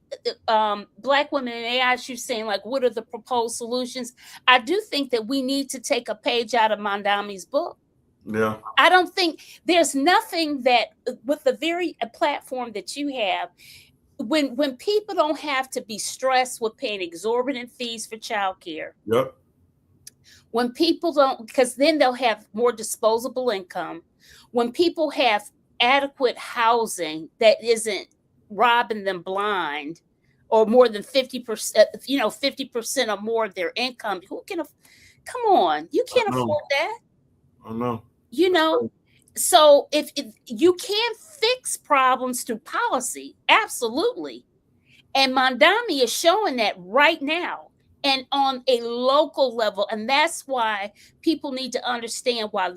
Black women, and they ask you saying, like, what are the proposed solutions? I do think that we need to take a page out of Mandami's book. Yeah. I don't think there's nothing that with the very platform that you have, when people don't have to be stressed with paying exorbitant fees for childcare. Yep. When people don't, because then they'll have more disposable income. When people have adequate housing that isn't robbing them blind, or more than 50%, 50% or more of their income, who can? Come on, you can't afford that. I know. So if you can fix problems through policy, absolutely. And Mandami is showing that right now and on a local level. And that's why people need to understand why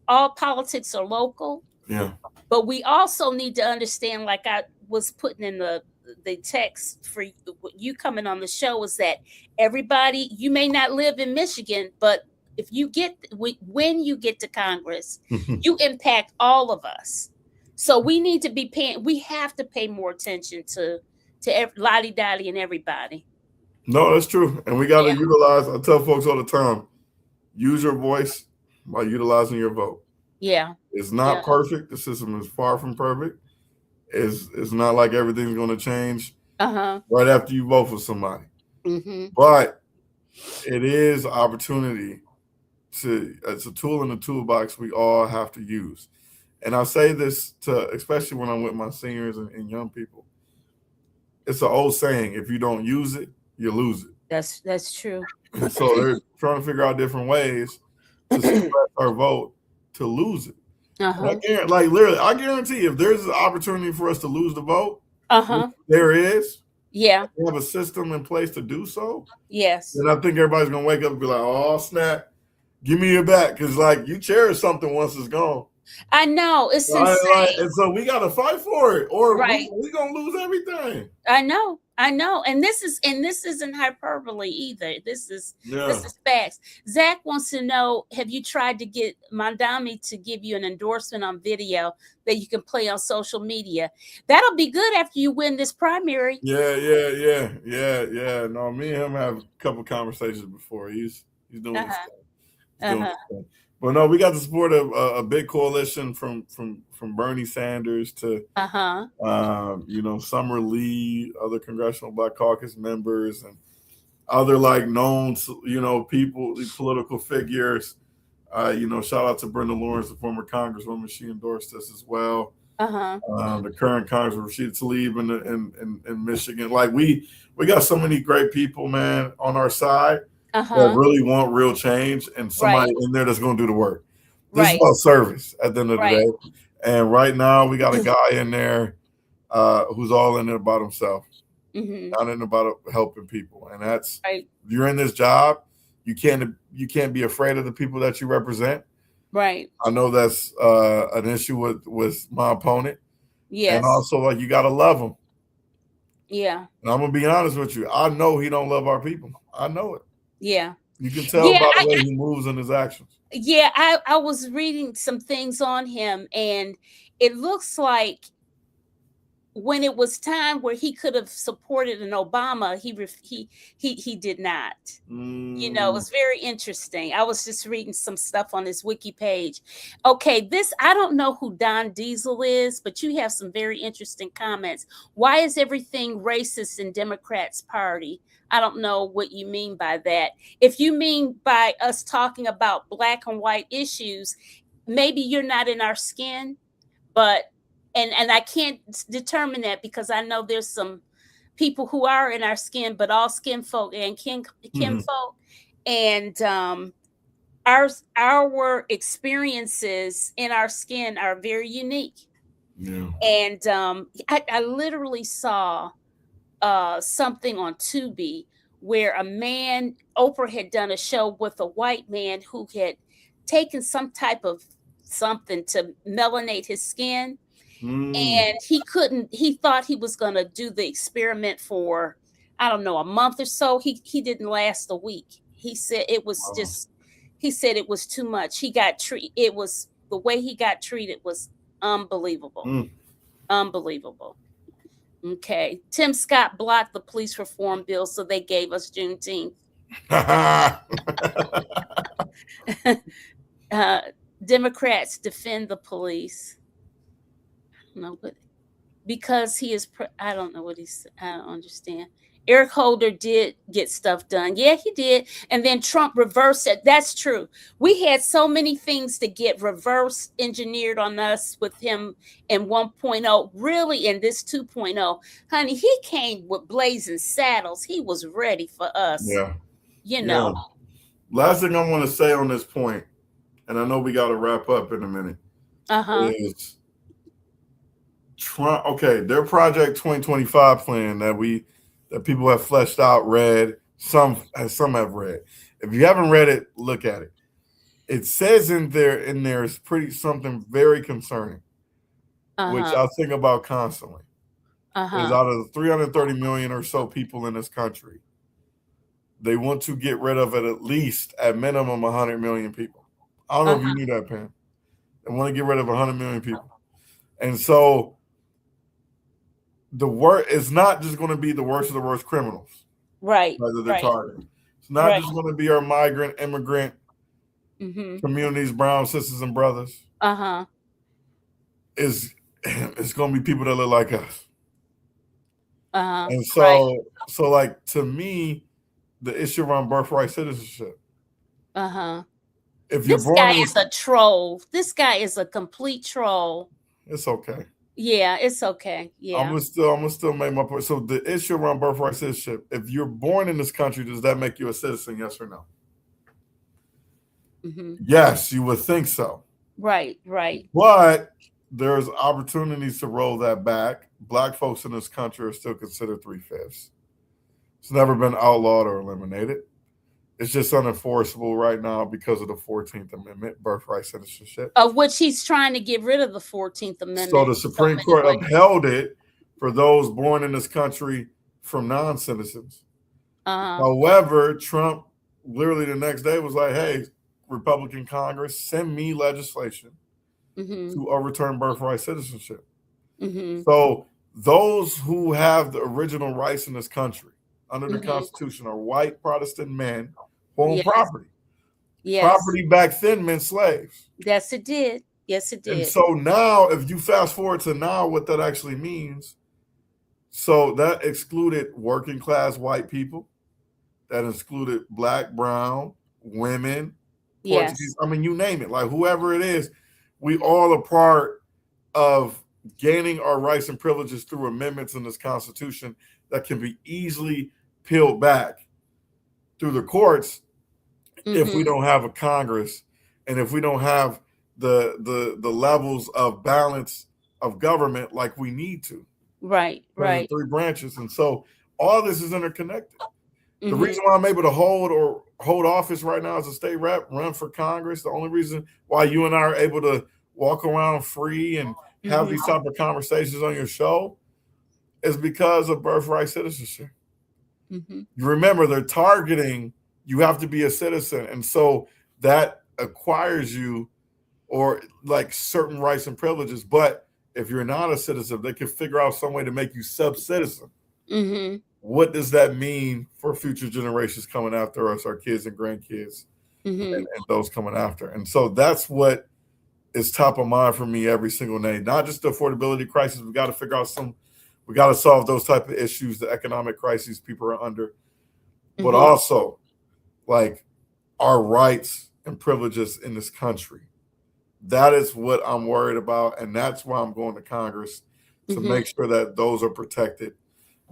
all politics are local. Yeah. But we also need to understand, like I was putting in the text for you coming on the show, is that everybody, you may not live in Michigan, but if you when you get to Congress, you impact all of us. So we need to be we have to pay more attention to Lottie Dottie and everybody. No, that's true. And we got to utilize, I tell folks all the time, use your voice by utilizing your vote. Yeah. It's not perfect. The system is far from perfect. It's not like everything's going to change right after you vote for somebody. Mm-hmm. But it is an opportunity it's a tool in the toolbox we all have to use. And I say this especially when I'm with my seniors and young people. It's an old saying, if you don't use it, you lose it. That's true. So they're trying to figure out different ways to suppress our vote to lose it. I guarantee if there's an opportunity for us to lose the vote, there is. Yeah. We have a system in place to do so. Yes. And I think everybody's going to wake up and be like, oh, snap. Give me your back, because you cherish something once it's gone. I know, it's insane. And so we got to fight for it, or we're gonna lose everything. I know, and this isn't hyperbole either. This is facts. Zach wants to know: have you tried to get Mandami to give you an endorsement on video that you can play on social media? That'll be good after you win this primary. Yeah. No, me and him have a couple conversations before. He's doing his thing. But no, we got the support of a big coalition from Bernie Sanders to Summer Lee, other Congressional Black Caucus members, and other known people, political figures. Shout out to Brenda Lawrence, the former Congresswoman. She endorsed us as well. The current Congressman Rashida Tlaib in Michigan. We got so many great people, man, on our side. That really want real change, and somebody in there that's going to do the work. This is about service at the end of the day. And right now, we got a guy in there who's all in it about himself, not in about helping people. And that's if you're in this job, you can't be afraid of the people that you represent. Right. I know that's an issue with my opponent. Yes. And also, you got to love him. Yeah. And I'm gonna be honest with you. I know he don't love our people. I know it. Yeah. You can tell by the way he moves in his actions. Yeah, I was reading some things on him, and it looks like when it was time where he could have supported an Obama, he did not. It was very interesting. I was just reading some stuff on his wiki page. Okay, I don't know who Don Diesel is, but you have some very interesting comments. Why is everything racist in Democrats' party? I don't know what you mean by that. If you mean by us talking about black and white issues, maybe you're not in our skin, but and I can't determine that because I know there's some people who are in our skin, but all skin folk and kin folk, and our experiences in our skin are very unique. Yeah. And I literally saw something on Tubi where Oprah had done a show with a white man who had taken some type of something to melanate his skin. And he thought he was going to do the experiment for, I don't know, a month or so. He didn't last a week. He said it was it was too much. He got treated. It was the way he got treated was unbelievable. Unbelievable. Okay. Tim Scott blocked the police reform bill, so they gave us Juneteenth. Democrats defend the police. No, but because he is, I don't know what he's, I don't understand. Eric Holder did get stuff done. Yeah, he did. And then Trump reversed it. That's true. We had so many things to get reverse engineered on us with him in 1.0. Really, in this 2.0, honey, he came with blazing saddles. He was ready for us. Yeah. You know. Yeah. Last thing I want to say on this point, and I know we got to wrap up in a minute, is Trump. Okay, their Project 2025 plan that people have fleshed out, read, some have read. If you haven't read it, look at it. It says in there is something very concerning, which I think about constantly. Is out of the 330 million or so people in this country, they want to get rid of at least, at minimum, 100 million people. I don't know if you knew that, Pam. They want to get rid of 100 million people. And so the worst is not just going to be the worst of the worst criminals. Right. That they're targeting. It's not just going to be our migrant, immigrant communities, brown sisters and brothers. It's going to be people that look like us. And so, like, to me, the issue around birthright citizenship. If you're this guy is a troll. This guy is a complete troll. It's okay. Yeah, it's okay. Yeah. I'm gonna still make my point. So the issue around birthright citizenship, if you're born in this country, does that make you a citizen? Yes or no? Yes, you would think so. Right. But there's opportunities to roll that back. Black folks in this country are still considered 3/5. It's never been outlawed or eliminated. It's just unenforceable right now because of the 14th Amendment, birthright citizenship. Of which he's trying to get rid of the 14th Amendment. So the Supreme Court upheld it for those born in this country from non-citizens. However, Trump literally the next day was like, hey, Republican Congress, send me legislation to overturn birthright citizenship. So those who have the original rights in this country under the Constitution are white Protestant men who own property. Property back then meant slaves. Yes, it did. And so now, if you fast forward to now, what that actually means, so that excluded working class white people, that excluded black, brown, women, Portuguese, I mean, you name it, like whoever it is, we all are part of gaining our rights and privileges through amendments in this Constitution that can be easily peeled back through the courts if we don't have a Congress and if we don't have the levels of balance of government like we need to. Right. The three branches. And so all this is interconnected. The reason why I'm able to hold office right now as a state rep, run for Congress, the only reason why you and I are able to walk around free and have these type of conversations on your show is because of birthright citizenship. You remember, they're targeting, you have to be a citizen. And so that acquires you or like certain rights and privileges. But if you're not a citizen, they can figure out some way to make you sub-citizen. What does that mean for future generations coming after us, our kids and grandkids, and those coming after? And so that's what is top of mind for me every single day. Not just the affordability crisis. We got to figure out we got to solve those type of issues, the economic crises people are under, but also like our rights and privileges in this country. That is what I'm worried about. And that's why I'm going to Congress to make sure that those are protected.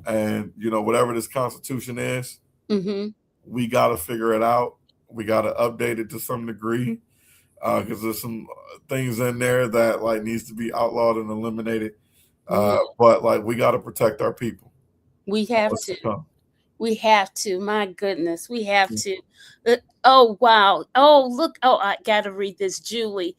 And, you know, whatever this Constitution is, we got to figure it out. We got to update it to some degree because there's some things in there that like needs to be outlawed and eliminated. But like we got to protect our people. We have to. We have to. My goodness, we have to. Oh, wow. Oh, look. Oh, I got to read this. Julie.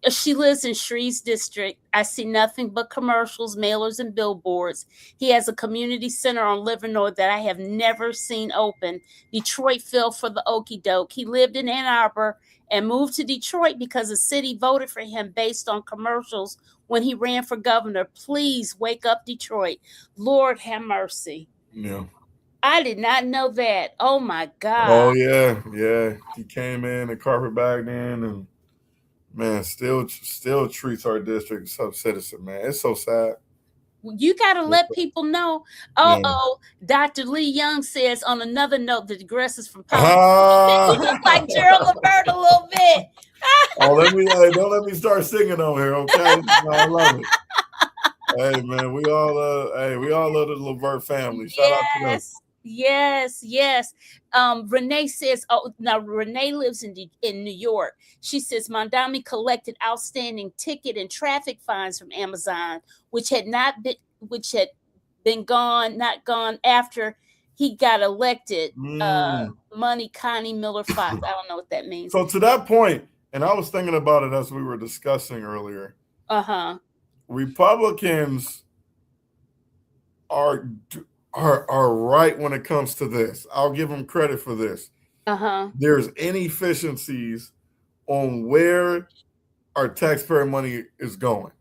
She lives in Shreves District. I see nothing but commercials, mailers, and billboards. He has a community center on Livernois that I have never seen open. Detroit fell for the okie doke. He lived in Ann Arbor and moved to Detroit because the city voted for him based on commercials when he ran for governor. Please wake up, Detroit. Lord have mercy. Yeah. I did not know that. Oh my God. Oh yeah, yeah. He came in and carpetbagged in, and man, still treats our district sub-citizen. Man, it's so sad. You got to let people know. Oh, Dr. Lee Young says on another note that digresses from politics. You look like Gerald Levert a little bit. Don't let me start singing on here, okay? No, I love it. Hey man, we all love the Levert family. Shout out to them. Yes. Renee says, oh, now Renee lives in New York. She says Mondami collected outstanding ticket and traffic fines from Amazon, which had been not gone after he got elected. Money Connie Miller Fox. I don't know what that means. So to that point, and I was thinking about it as we were discussing earlier. Republicans are right when it comes to this. I'll give them credit for this. There's inefficiencies on where our taxpayer money is going.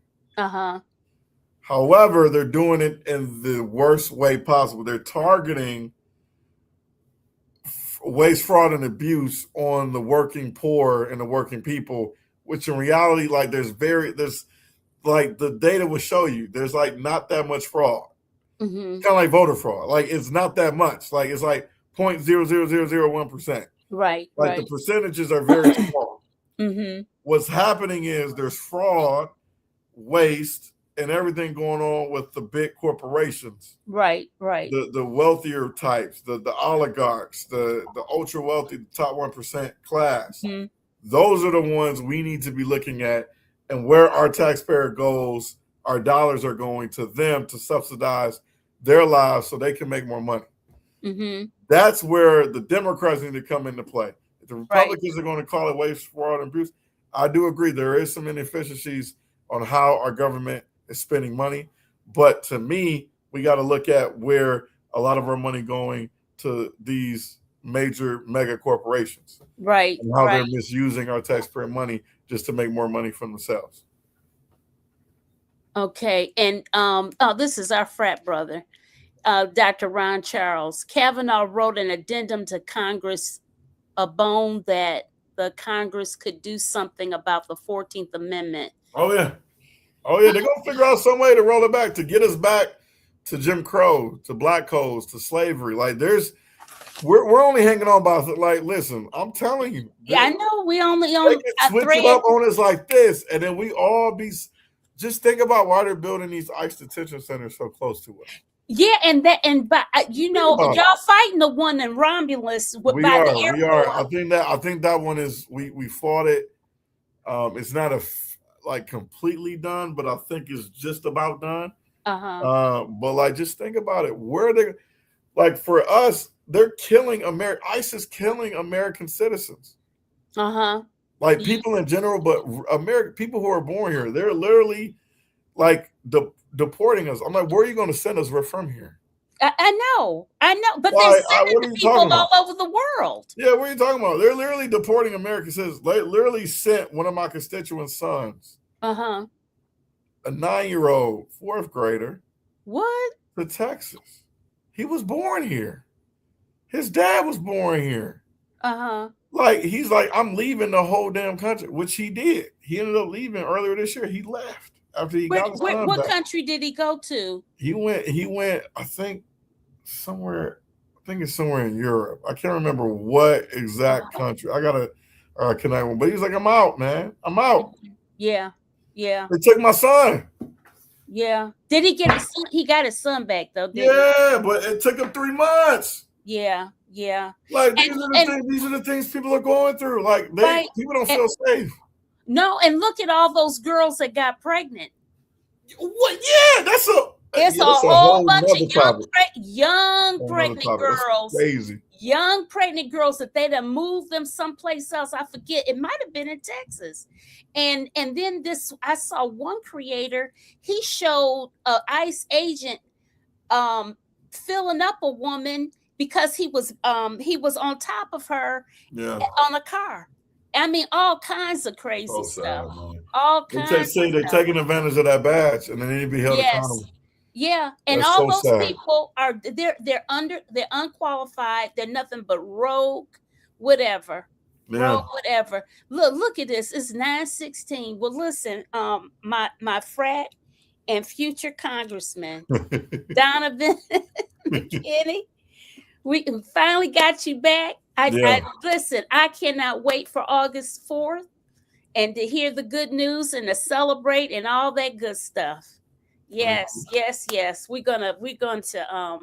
However, they're doing it in the worst way possible. They're targeting waste, fraud, and abuse on the working poor and the working people, which in reality, like there's like the data will show you, there's like not that much fraud. Kind of like voter fraud. Like it's not that much. Like it's like 0.00001%. Right. Like the percentages are very small. What's happening is there's fraud, waste, and everything going on with the big corporations. Right. The wealthier types, the oligarchs, the ultra wealthy, the top 1% class. Those are the ones we need to be looking at, and where our taxpayer goes, our dollars are going to them to subsidize their lives so they can make more money. That's where the Democrats need to come into play. If the Republicans are going to call it waste, fraud, and abuse, I do agree there is some inefficiencies on how our government is spending money. But to me, we got to look at where a lot of our money going to these major mega corporations. Right. And how they're misusing our taxpayer money just to make more money for themselves. Okay. And this is our frat brother, Dr. Ron Charles. Kavanaugh wrote an addendum to Congress, a bone that the Congress could do something about the 14th Amendment. Oh, yeah. They're going to figure out some way to roll it back, to get us back to Jim Crow, to black codes, to slavery. Like we're only hanging on by, like, listen, I'm telling you. Yeah, I know. We only switch it up on us like this, and then we all be. Just think about why they're building these ICE detention centers so close to us. Yeah, but y'all fighting the one in Romulus We are. I think that one is we fought it. It's not completely done, but I think it's just about done. But like, just think about it. Where they, like, for us, they're killing ICE is killing American citizens. Like people in general, but people who are born here, they're literally like deporting us. I'm like, where are you going to send us? We're from here. I know, but they're sending people all over the world. Yeah, what are you talking about? They're literally deporting American citizens. They literally sent one of my constituents' sons, a 9-year-old 4th grader, to Texas. He was born here. His dad was born here. Like, he's like, I'm leaving the whole damn country, which he did. He ended up leaving earlier this year. He left after he got his son what back. country did he go to? He went, I think it's somewhere in Europe. I can't remember what exact country. I gotta connect with him. But he's like, I'm out, man. I'm out. Yeah. They took my son. Yeah. Did he get his son? He got his son back though. But it took him 3 months. Yeah. Like these are the things people are going through. Like people don't feel safe. No, and look at all those girls that got pregnant. What? Yeah, It's a That's whole bunch of topic. young pregnant girls. That's crazy. Young pregnant girls that they'd have moved them someplace else. I forget. It might have been in Texas. And then I saw one creator, he showed an ICE agent filling up a woman because he was on top of her on a car. I mean, all kinds of crazy stuff. All kinds. They're taking advantage of that badge, and then they need to be held accountable. Yeah, and that's all so those sad. people are they're unqualified. They're nothing but rogue, whatever. Yeah. Rogue, whatever. Look at this. It's 9:16. Well, listen, my frat and future congressman Donavan McKinney, we finally got you back. Listen, I cannot wait for August 4th and to hear the good news and to celebrate and all that good stuff. Yes. We're going to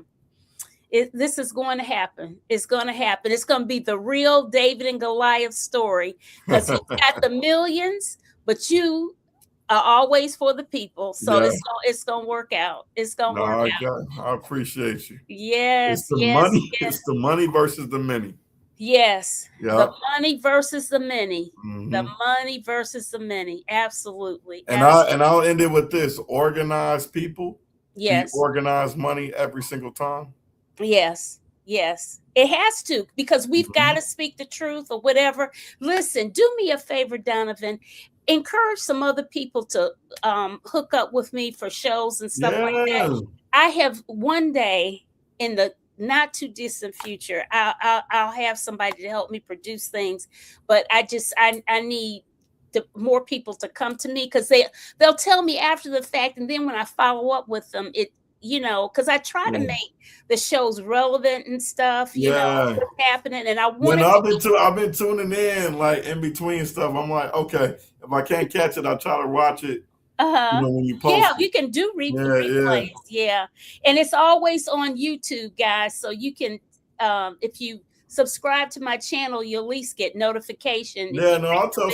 this is going to happen. It's going to happen. It's going to be the real David and Goliath story, because he's got the millions, but you are always for the people. So it's going to work out. It's going to work out. I appreciate you. Yes. Money. It's the money versus the many. Yes. Yep. The money versus the many. Mm-hmm. The money versus the many. Absolutely. And I'll end it with this: organized people. Yes. Organized money every single time. Yes. It has to, because we've got to speak the truth or whatever. Listen, do me a favor, Donavan. Encourage some other people to hook up with me for shows and stuff like that. I have one day in the not too distant future, I'll have somebody to help me produce things, but I need more people to come to me, because they'll tell me after the fact, and then when I follow up with them, because I try to make the shows relevant and stuff, what's happening, and I've been tuning in like in between stuff. I'm like, okay, if I can't catch it, I try to watch it. When you post you can do replays. Yeah. And it's always on YouTube, guys. So you can, if you subscribe to my channel, you'll at least get notification. I'll tell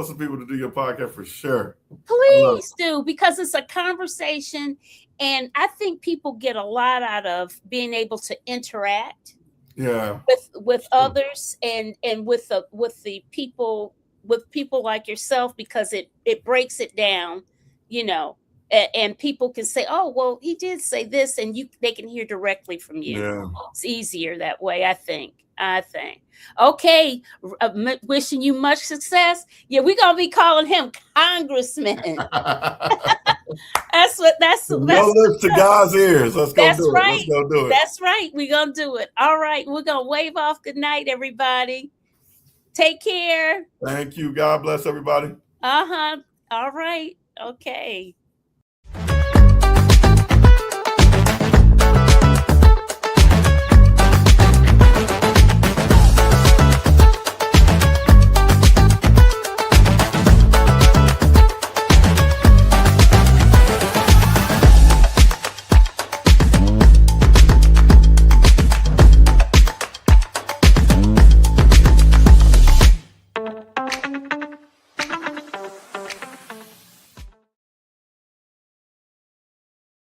some people to do your podcast for sure. Please do, because it's a conversation, and I think people get a lot out of being able to interact with others and with the people, with people like yourself, because it breaks it down, and people can say, oh, well, he did say this, and they can hear directly from you. Yeah. It's easier that way, I think. Okay. Wishing you much success. Yeah, we're going to be calling him Congressman. That's to God's ears. Let's go do it. Let's go do it. That's right. We're going to do it. All right. We're going to wave off. Good night, everybody. Take care. Thank you. God bless everybody. All right. Okay.